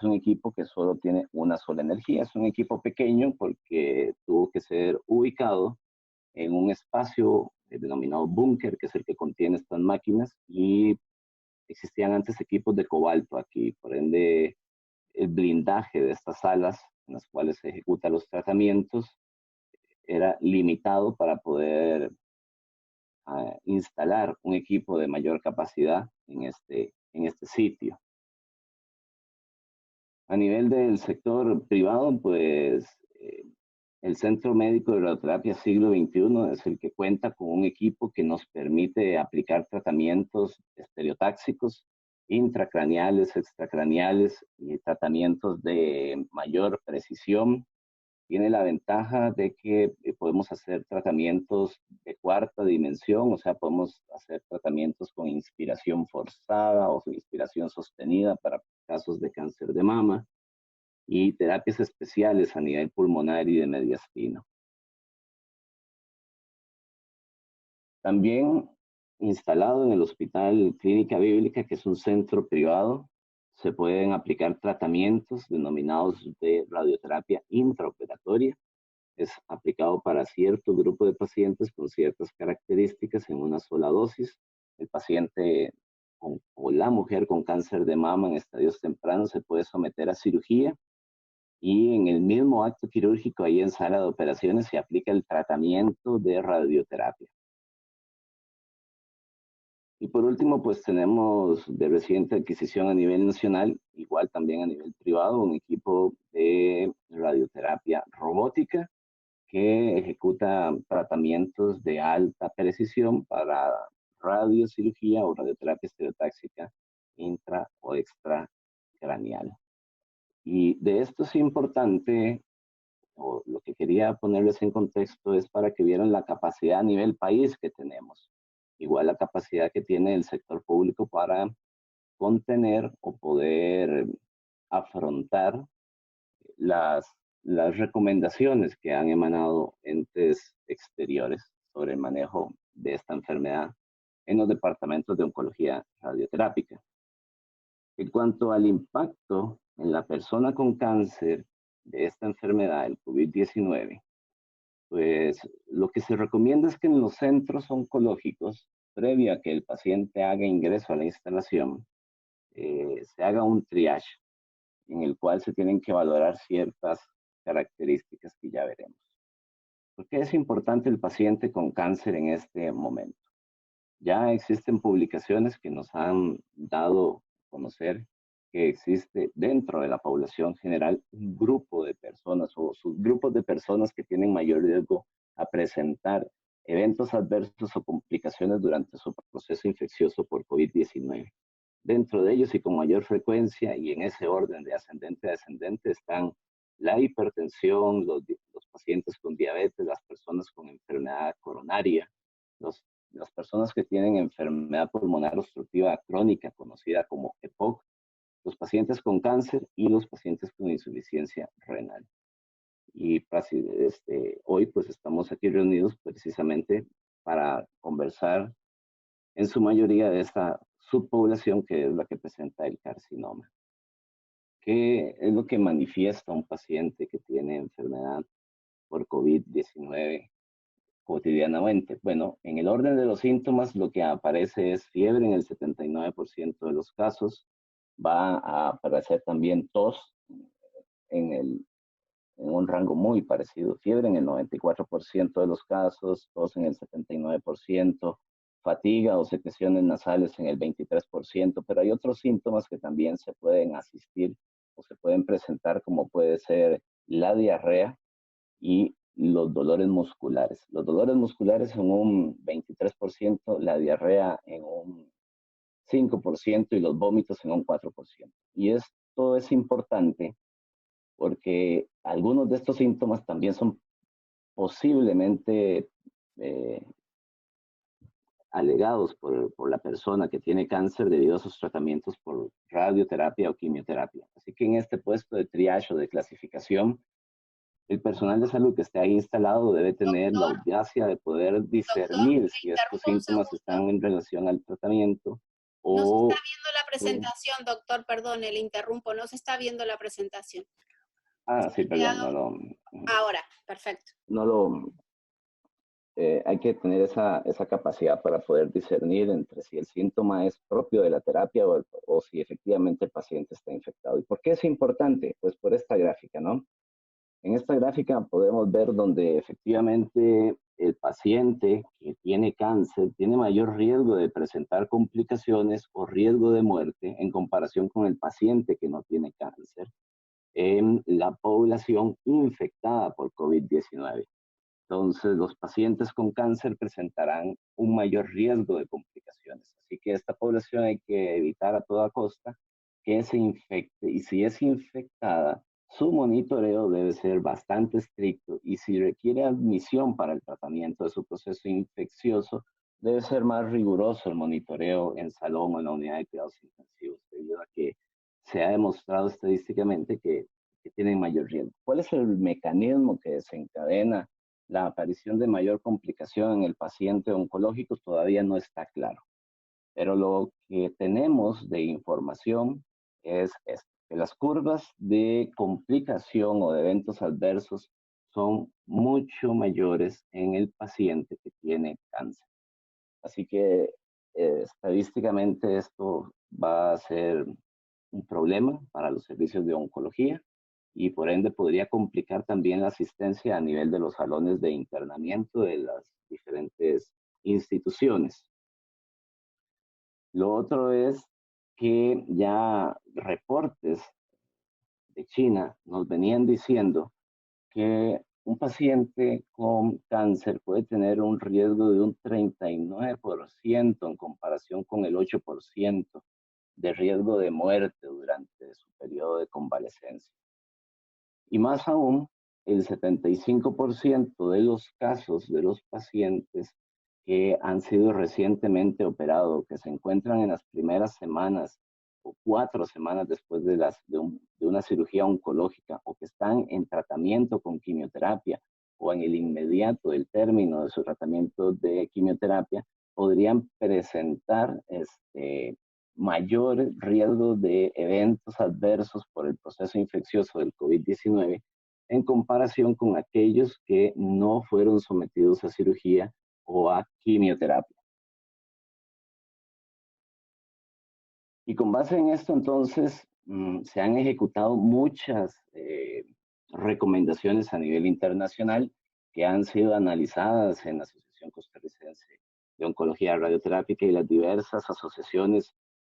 un equipo que solo tiene una sola energía. Es un equipo pequeño porque tuvo que ser ubicado en un espacio denominado búnker, que es el que contiene estas máquinas, y existían antes equipos de cobalto aquí. Por ende, el blindaje de estas salas en las cuales se ejecutan los tratamientos era limitado para poder instalar un equipo de mayor capacidad en este sitio. A nivel del sector privado, pues el Centro Médico de Radioterapia Siglo XXI es el que cuenta con un equipo que nos permite aplicar tratamientos estereotáxicos, intracraneales, extracraneales y tratamientos de mayor precisión. Tiene la ventaja de que podemos hacer tratamientos de 4ª dimensión, o sea, podemos hacer tratamientos con inspiración forzada o con inspiración sostenida para casos de cáncer de mama y terapias especiales a nivel pulmonar y de mediastino. También instalado en el Hospital Clínica Bíblica, que es un centro privado, se pueden aplicar tratamientos denominados de radioterapia intraoperatoria. Es aplicado para cierto grupo de pacientes con ciertas características en una sola dosis. El paciente o la mujer con cáncer de mama en estadios tempranos se puede someter a cirugía y en el mismo acto quirúrgico, ahí en sala de operaciones, se aplica el tratamiento de radioterapia. Y por último, pues tenemos de reciente adquisición a nivel nacional, igual también a nivel privado, un equipo de radioterapia robótica que ejecuta tratamientos de alta precisión para radiocirugía o radioterapia estereotáxica intra o extracraneal. Y de esto es importante, o lo que quería ponerles en contexto es para que vieran la capacidad a nivel país que tenemos. igual la capacidad que tiene el sector público para contener o poder afrontar las recomendaciones que han emanado entes exteriores sobre el manejo de esta enfermedad en los departamentos de oncología radioterápica. En cuanto al impacto en la persona con cáncer de esta enfermedad, el COVID-19, pues lo que se recomienda es que en los centros oncológicos, previo a que el paciente haga ingreso a la instalación, se haga un triage en el cual se tienen que valorar ciertas características que ya veremos. ¿Por qué es importante el paciente con cáncer en este momento? Ya existen publicaciones que nos han dado a conocer que existe dentro de la población general un grupo de personas o subgrupos de personas que tienen mayor riesgo a presentar eventos adversos o complicaciones durante su proceso infeccioso por COVID-19. Dentro de ellos y con mayor frecuencia y en ese orden de ascendente a descendente están la hipertensión, los pacientes con diabetes, las personas con enfermedad coronaria, las personas que tienen enfermedad pulmonar obstructiva crónica, conocida como EPOC, los pacientes con cáncer y los pacientes con insuficiencia renal. Y hoy pues estamos aquí reunidos precisamente para conversar en su mayoría de esta subpoblación que es la que presenta el carcinoma. ¿Qué es lo que manifiesta un paciente que tiene enfermedad por COVID-19 cotidianamente? Bueno, en el orden de los síntomas lo que aparece es fiebre en el 79% de los casos, va a aparecer también tos en un rango muy parecido, fiebre en el 94% de los casos, tos en el 79%, fatiga o secreciones nasales en el 23%, pero hay otros síntomas que también se pueden asistir o se pueden presentar, como puede ser la diarrea y los dolores musculares. Los dolores musculares en un 23%, la diarrea en un 5% y los vómitos en un 4%. Y esto es importante porque algunos de estos síntomas también son posiblemente alegados por la persona que tiene cáncer debido a sus tratamientos por radioterapia o quimioterapia. Así que en este puesto de triage o de clasificación, el personal de salud que esté ahí instalado debe tener la audacia de poder discernir si estos síntomas están en relación al tratamiento o... No se está viendo la presentación, doctor, perdón, le interrumpo, no se está viendo la presentación. Ah, sí, perdón, no lo... Ahora, perfecto. No lo... hay que tener esa capacidad para poder discernir entre si el síntoma es propio de la terapia o si efectivamente el paciente está infectado. ¿Y por qué es importante? Pues por esta gráfica, ¿no? En esta gráfica podemos ver donde efectivamente el paciente que tiene cáncer tiene mayor riesgo de presentar complicaciones o riesgo de muerte en comparación con el paciente que no tiene cáncer en la población infectada por COVID-19. Entonces, los pacientes con cáncer presentarán un mayor riesgo de complicaciones. Así que esta población hay que evitar a toda costa que se infecte y si es infectada, su monitoreo debe ser bastante estricto y si requiere admisión para el tratamiento de su proceso infeccioso, debe ser más riguroso el monitoreo en salón o en la unidad de cuidados intensivos, debido a que se ha demostrado estadísticamente que tienen mayor riesgo. ¿Cuál es el mecanismo que desencadena la aparición de mayor complicación en el paciente oncológico? Todavía no está claro. Pero lo que tenemos de información es esto, que las curvas de complicación o de eventos adversos son mucho mayores en el paciente que tiene cáncer. Así que estadísticamente esto va a ser un problema para los servicios de oncología y por ende podría complicar también la asistencia a nivel de los salones de internamiento de las diferentes instituciones. Lo otro es que ya reportes de China nos venían diciendo que un paciente con cáncer puede tener un riesgo de un 39% en comparación con el 8% de riesgo de muerte durante su periodo de convalecencia. Y más aún, el 75% de los casos de los pacientes que han sido recientemente operados, que se encuentran en las primeras semanas o 4 semanas después de una cirugía oncológica, o que están en tratamiento con quimioterapia o en el inmediato del término de su tratamiento de quimioterapia, podrían presentar mayor riesgo de eventos adversos por el proceso infeccioso del COVID-19 en comparación con aquellos que no fueron sometidos a cirugía o a quimioterapia. Y con base en esto, entonces, se han ejecutado muchas recomendaciones a nivel internacional que han sido analizadas en la Asociación Costarricense de Oncología Radioterápica y las diversas asociaciones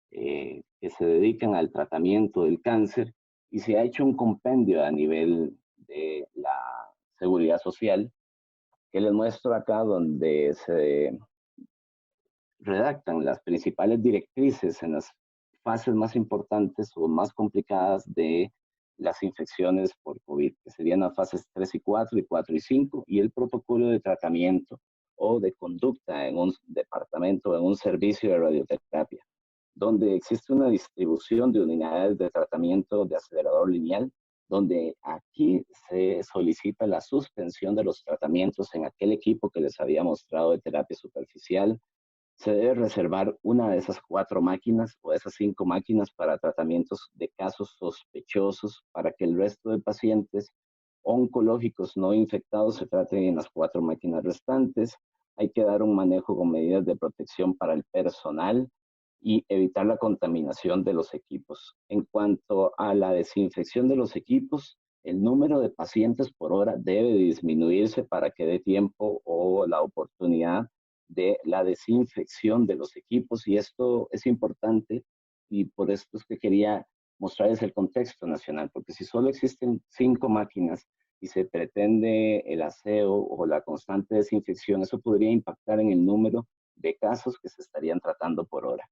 que se dedican al tratamiento del cáncer, y se ha hecho un compendio a nivel de la Seguridad Social, que les muestro acá, donde se redactan las principales directrices en las fases más importantes o más complicadas de las infecciones por COVID, que serían las fases 3 y 4 y 4 y 5, y el protocolo de tratamiento o de conducta en un departamento, en un servicio de radioterapia, donde existe una distribución de unidades de tratamiento de acelerador lineal, donde aquí se solicita la suspensión de los tratamientos en aquel equipo que les había mostrado de terapia superficial. Se debe reservar una de esas 4 máquinas o esas 5 máquinas para tratamientos de casos sospechosos, para que el resto de pacientes oncológicos no infectados se traten en las 4 máquinas restantes. Hay que dar un manejo con medidas de protección para el personal y evitar la contaminación de los equipos. En cuanto a la desinfección de los equipos, el número de pacientes por hora debe disminuirse para que dé tiempo o la oportunidad de la desinfección de los equipos, y esto es importante, y por esto es que quería mostrarles el contexto nacional, porque si solo existen 5 máquinas y se pretende el aseo o la constante desinfección, eso podría impactar en el número de casos que se estarían tratando por hora.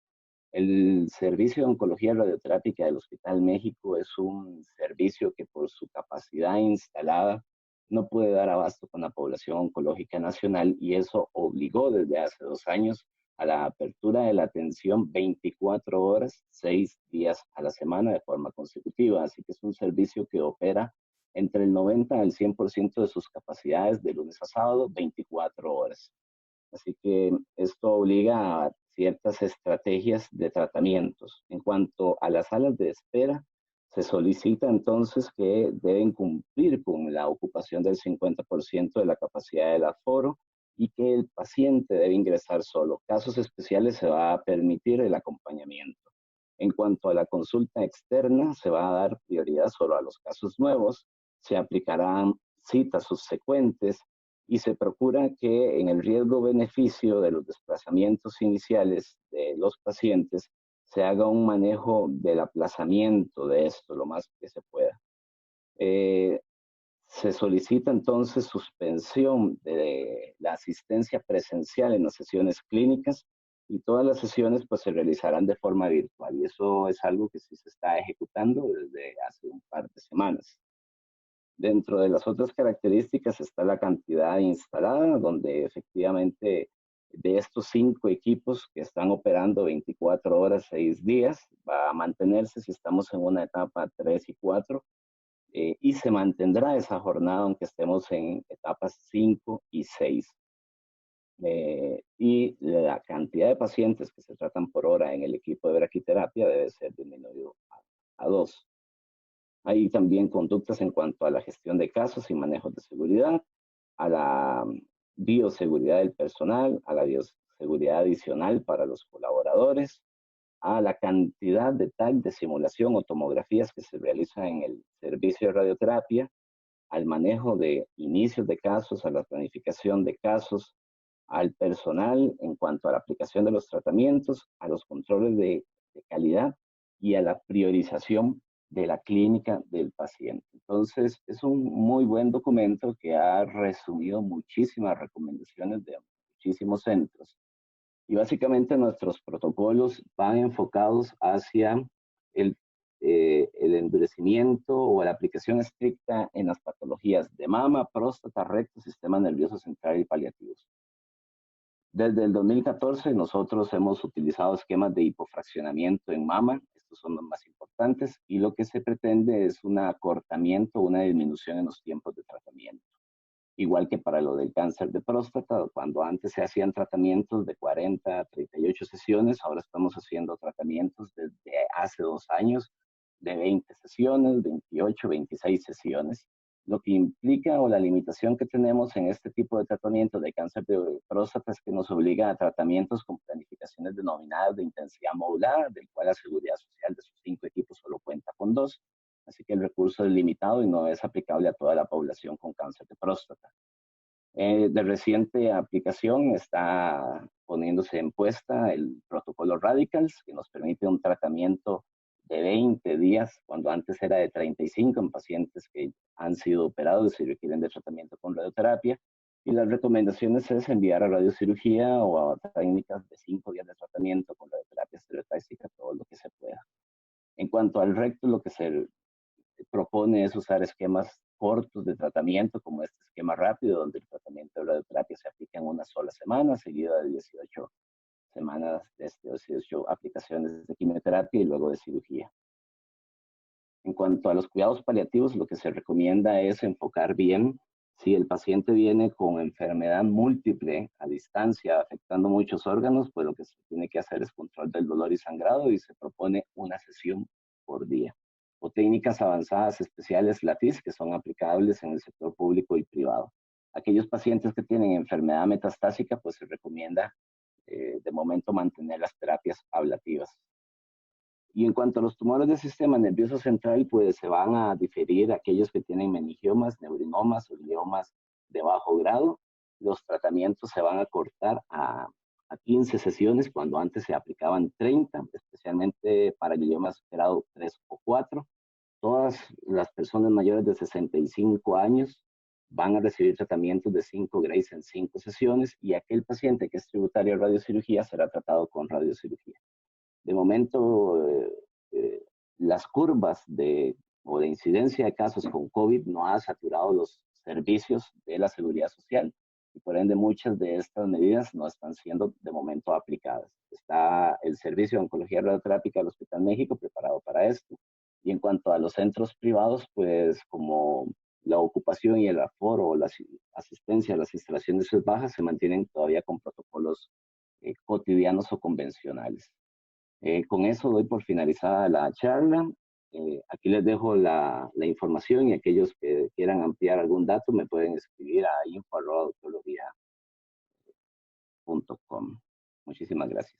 El servicio de oncología radioterápica del Hospital México es un servicio que, por su capacidad instalada, no puede dar abasto con la población oncológica nacional, y eso obligó desde hace 2 años a la apertura de la atención 24 horas, 6 días a la semana de forma consecutiva. Así que es un servicio que opera entre el 90 al 100% de sus capacidades de lunes a sábado, 24 horas. Así que esto obliga a ciertas estrategias de tratamientos. En cuanto a las salas de espera, se solicita entonces que deben cumplir con la ocupación del 50% de la capacidad del aforo, y que el paciente debe ingresar solo. Casos especiales se va a permitir el acompañamiento. En cuanto a la consulta externa, se va a dar prioridad solo a los casos nuevos, se aplicarán citas subsecuentes, y se procura que en el riesgo-beneficio de los desplazamientos iniciales de los pacientes se haga un manejo del aplazamiento de esto lo más que se pueda. Se solicita entonces suspensión de la asistencia presencial en las sesiones clínicas, y todas las sesiones pues se realizarán de forma virtual, y eso es algo que sí se está ejecutando desde hace un par de semanas. Dentro de las otras características está la cantidad instalada, donde efectivamente de estos 5 equipos que están operando 24 horas, 6 días, va a mantenerse si estamos en una etapa 3 y 4, y se mantendrá esa jornada aunque estemos en etapas 5 y 6. Y la cantidad de pacientes que se tratan por hora en el equipo de braquiterapia debe ser disminuido a 2. Hay también conductas en cuanto a la gestión de casos y manejos de seguridad, a la bioseguridad del personal, a la bioseguridad adicional para los colaboradores, a la cantidad de TAC de simulación o tomografías que se realizan en el servicio de radioterapia, al manejo de inicios de casos, a la planificación de casos, al personal en cuanto a la aplicación de los tratamientos, a los controles de calidad y a la priorización de la clínica del paciente. Entonces, es un muy buen documento que ha resumido muchísimas recomendaciones de muchísimos centros. Y básicamente nuestros protocolos van enfocados hacia el endurecimiento o la aplicación estricta en las patologías de mama, próstata, recto, sistema nervioso central y paliativos. Desde el 2014 nosotros hemos utilizado esquemas de hipofraccionamiento en mama, estos son los más importantes, y lo que se pretende es un acortamiento, una disminución en los tiempos de tratamiento. Igual que para lo del cáncer de próstata, cuando antes se hacían tratamientos de 40 a 38 sesiones, ahora estamos haciendo tratamientos desde hace 2 años de 20 sesiones, 28, 26 sesiones. Lo que implica o la limitación que tenemos en este tipo de tratamiento de cáncer de próstata es que nos obliga a tratamientos con planificaciones denominadas de intensidad modular, del cual la Seguridad Social de sus 5 equipos solo cuenta con 2. Así que el recurso es limitado y no es aplicable a toda la población con cáncer de próstata. De reciente aplicación está poniéndose en puesta el protocolo Radicals, que nos permite un tratamiento de 20 días, cuando antes era de 35 en pacientes que han sido operados y requieren de tratamiento con radioterapia. Y las recomendaciones es enviar a radiocirugía o a técnicas de 5 días de tratamiento con radioterapia estereotáxica, todo lo que se pueda. En cuanto al recto, lo que se propone es usar esquemas cortos de tratamiento, como este esquema rápido, donde el tratamiento de radioterapia se aplica en una sola semana, seguida de 18 semanas de 18 aplicaciones de quimioterapia y luego de cirugía. En cuanto a los cuidados paliativos, lo que se recomienda es enfocar bien si el paciente viene con enfermedad múltiple a distancia, afectando muchos órganos, pues lo que se tiene que hacer es control del dolor y sangrado y se propone una sesión por día. O técnicas avanzadas especiales LATIS que son aplicables en el sector público y privado. Aquellos pacientes que tienen enfermedad metastásica, pues se recomienda de momento mantener las terapias ablativas. Y en cuanto a los tumores del sistema nervioso central, pues se van a diferir aquellos que tienen meningiomas, neurinomas o gliomas de bajo grado. Los tratamientos se van a cortar a 15 sesiones, cuando antes se aplicaban 30, especialmente para gliomas grado 3 o 4. Todas las personas mayores de 65 años van a recibir tratamientos de 5 grays en 5 sesiones, y aquel paciente que es tributario de radiocirugía será tratado con radiocirugía. De momento, las curvas o de incidencia de casos con COVID no ha saturado los servicios de la Seguridad Social, y por ende muchas de estas medidas no están siendo de momento aplicadas. Está el servicio de oncología radioterápica del Hospital México preparado para esto. Y en cuanto a los centros privados, pues como la ocupación y el aforo o la asistencia a las instalaciones es baja, se mantienen todavía con protocolos cotidianos o convencionales. Con eso doy por finalizada la charla. Aquí les dejo la información, y aquellos que quieran ampliar algún dato me pueden escribir a info@odontología.com. Muchísimas gracias.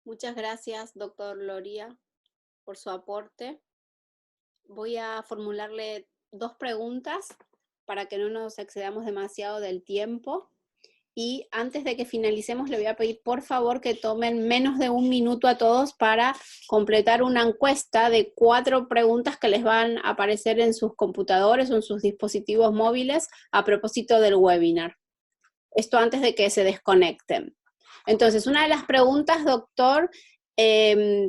Muchas gracias, doctor Loría, por su aporte. Voy a formularle 2 preguntas para que no nos excedamos demasiado del tiempo. Y antes de que finalicemos, le voy a pedir por favor que tomen menos de 1 minuto a todos para completar una encuesta de 4 preguntas que les van a aparecer en sus computadores o en sus dispositivos móviles a propósito del webinar. Esto antes de que se desconecten. Entonces, una de las preguntas, doctor,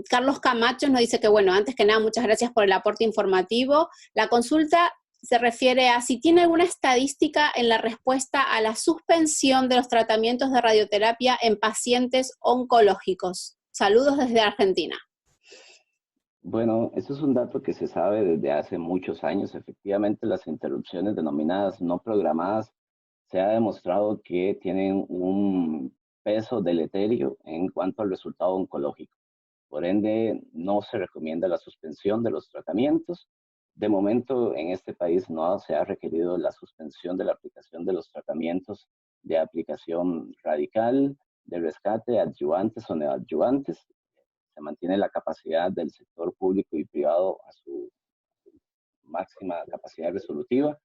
Carlos Camacho nos dice que, bueno, antes que nada, muchas gracias por el aporte informativo. La consulta se refiere a si tiene alguna estadística en la respuesta a la suspensión de los tratamientos de radioterapia en pacientes oncológicos. Saludos desde Argentina. Bueno, eso es un dato que se sabe desde hace muchos años. Efectivamente, las interrupciones denominadas no programadas se ha demostrado que tienen un peso deleterio en cuanto al resultado oncológico. Por ende, no se recomienda la suspensión de los tratamientos. De momento, en este país no se ha requerido la suspensión de la aplicación de los tratamientos de aplicación radical, de rescate, adyuvantes o neoadyuvantes. Se mantiene la capacidad del sector público y privado a su máxima capacidad resolutiva.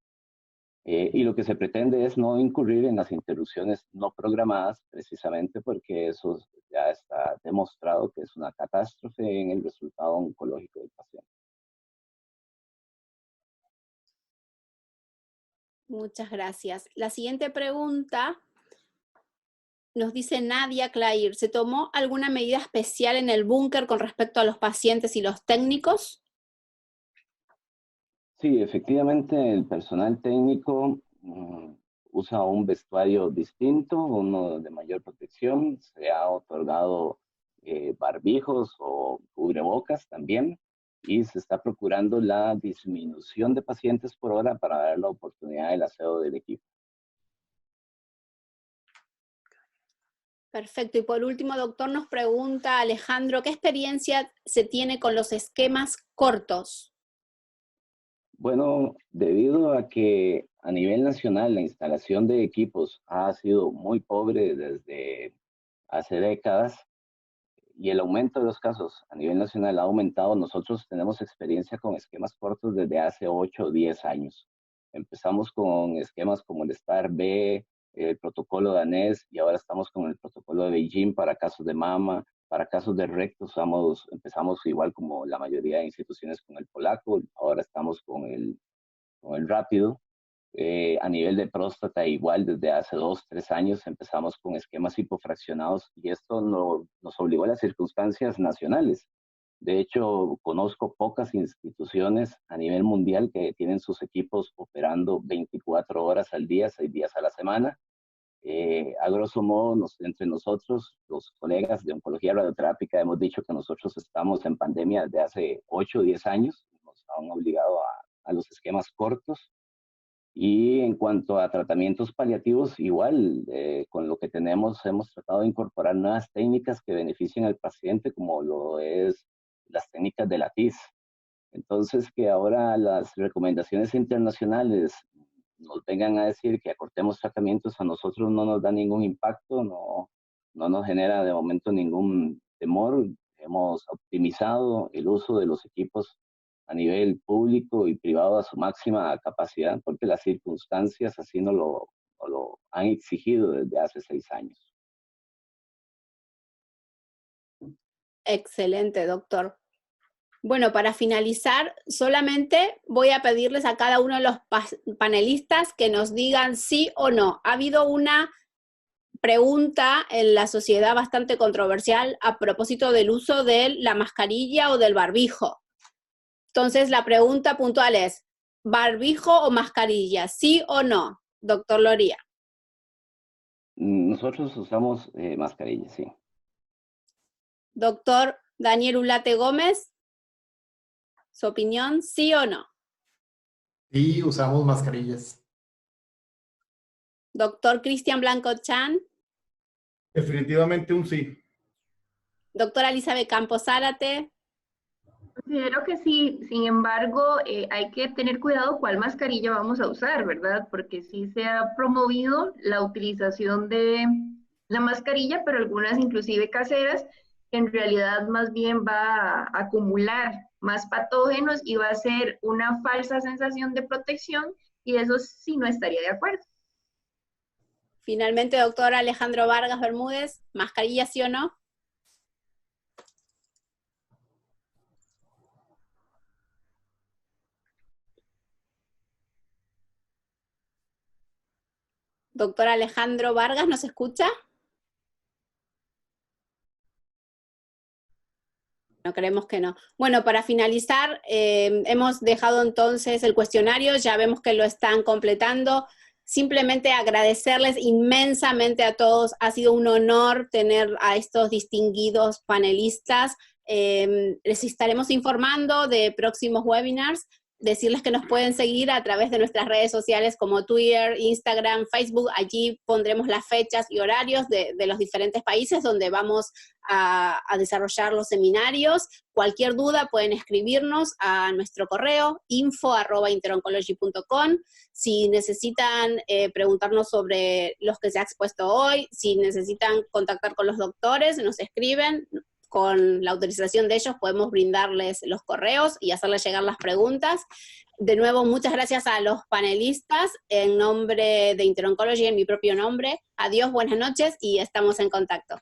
Y lo que se pretende es no incurrir en las interrupciones no programadas, precisamente porque eso ya está demostrado que es una catástrofe en el resultado oncológico del paciente. Muchas gracias. La siguiente pregunta nos dice Nadia Clair, ¿se tomó alguna medida especial en el búnker con respecto a los pacientes y los técnicos? Sí, efectivamente el personal técnico usa un vestuario distinto, uno de mayor protección, se ha otorgado barbijos o cubrebocas también, y se está procurando la disminución de pacientes por hora para dar la oportunidad del aseo del equipo. Perfecto. Y por último, doctor, nos pregunta Alejandro, ¿qué experiencia se tiene con los esquemas cortos? Bueno, debido a que a nivel nacional la instalación de equipos ha sido muy pobre desde hace décadas, y el aumento de los casos a nivel nacional ha aumentado, nosotros tenemos experiencia con esquemas cortos desde hace 8 o 10 años. Empezamos con esquemas como el STAR-B, el protocolo danés, y ahora estamos con el protocolo de Beijing para casos de mama, para casos de recto. Empezamos igual como la mayoría de instituciones con el polaco, ahora estamos con el rápido. A nivel de próstata, igual desde hace 2 o 3 años empezamos con esquemas hipofraccionados, y esto nos obligó a las circunstancias nacionales. De hecho, conozco pocas instituciones a nivel mundial que tienen sus equipos operando 24 horas al día, 6 días a la semana. A grosso modo, entre nosotros, los colegas de oncología radioterápica, hemos dicho que nosotros estamos en pandemia desde hace 8 o 10 años. Nos han obligado a los esquemas cortos. Y en cuanto a tratamientos paliativos, igual, con lo que tenemos, hemos tratado de incorporar nuevas técnicas que beneficien al paciente, como lo es las técnicas de la TIS. Entonces, que ahora las recomendaciones internacionales nos vengan a decir que acortemos tratamientos, a nosotros no nos da ningún impacto, no nos genera de momento ningún temor. Hemos optimizado el uso de los equipos a nivel público y privado a su máxima capacidad, porque las circunstancias así nos lo han exigido desde hace 6 años. Excelente, doctor. Bueno, para finalizar, solamente voy a pedirles a cada uno de los panelistas que nos digan sí o no. Ha habido una pregunta en la sociedad bastante controversial a propósito del uso de la mascarilla o del barbijo. Entonces, la pregunta puntual es, ¿barbijo o mascarilla? ¿Sí o no, doctor Loría? Nosotros usamos mascarillas, sí. Doctor Daniel Ulate Gómez, ¿su opinión, sí o no? Sí, usamos mascarillas. Doctor Cristian Blanco Chan. Definitivamente un sí. Doctora Elizabeth Campos Zárate. Considero que sí, sin embargo, hay que tener cuidado cuál mascarilla vamos a usar, ¿verdad? Porque sí se ha promovido la utilización de la mascarilla, pero algunas inclusive caseras, que en realidad más bien va a acumular más patógenos y va a ser una falsa sensación de protección, y eso sí no estaría de acuerdo. Finalmente, doctor Alejandro Vargas Bermúdez, ¿mascarilla sí o no? Doctor Alejandro Vargas, ¿nos escucha? No, creemos que no. Bueno, para finalizar, hemos dejado entonces el cuestionario, ya vemos que lo están completando. Simplemente agradecerles inmensamente a todos, ha sido un honor tener a estos distinguidos panelistas. Les estaremos informando de próximos webinars. Decirles que nos pueden seguir a través de nuestras redes sociales como Twitter, Instagram, Facebook. Allí pondremos las fechas y horarios de los diferentes países donde vamos a desarrollar los seminarios. Cualquier duda pueden escribirnos a nuestro correo info@interoncology.com. Si necesitan preguntarnos sobre los que se ha expuesto hoy, si necesitan contactar con los doctores, nos escriben. Con la autorización de ellos podemos brindarles los correos y hacerles llegar las preguntas. De nuevo, muchas gracias a los panelistas en nombre de Interoncology, en mi propio nombre. Adiós, buenas noches y estamos en contacto.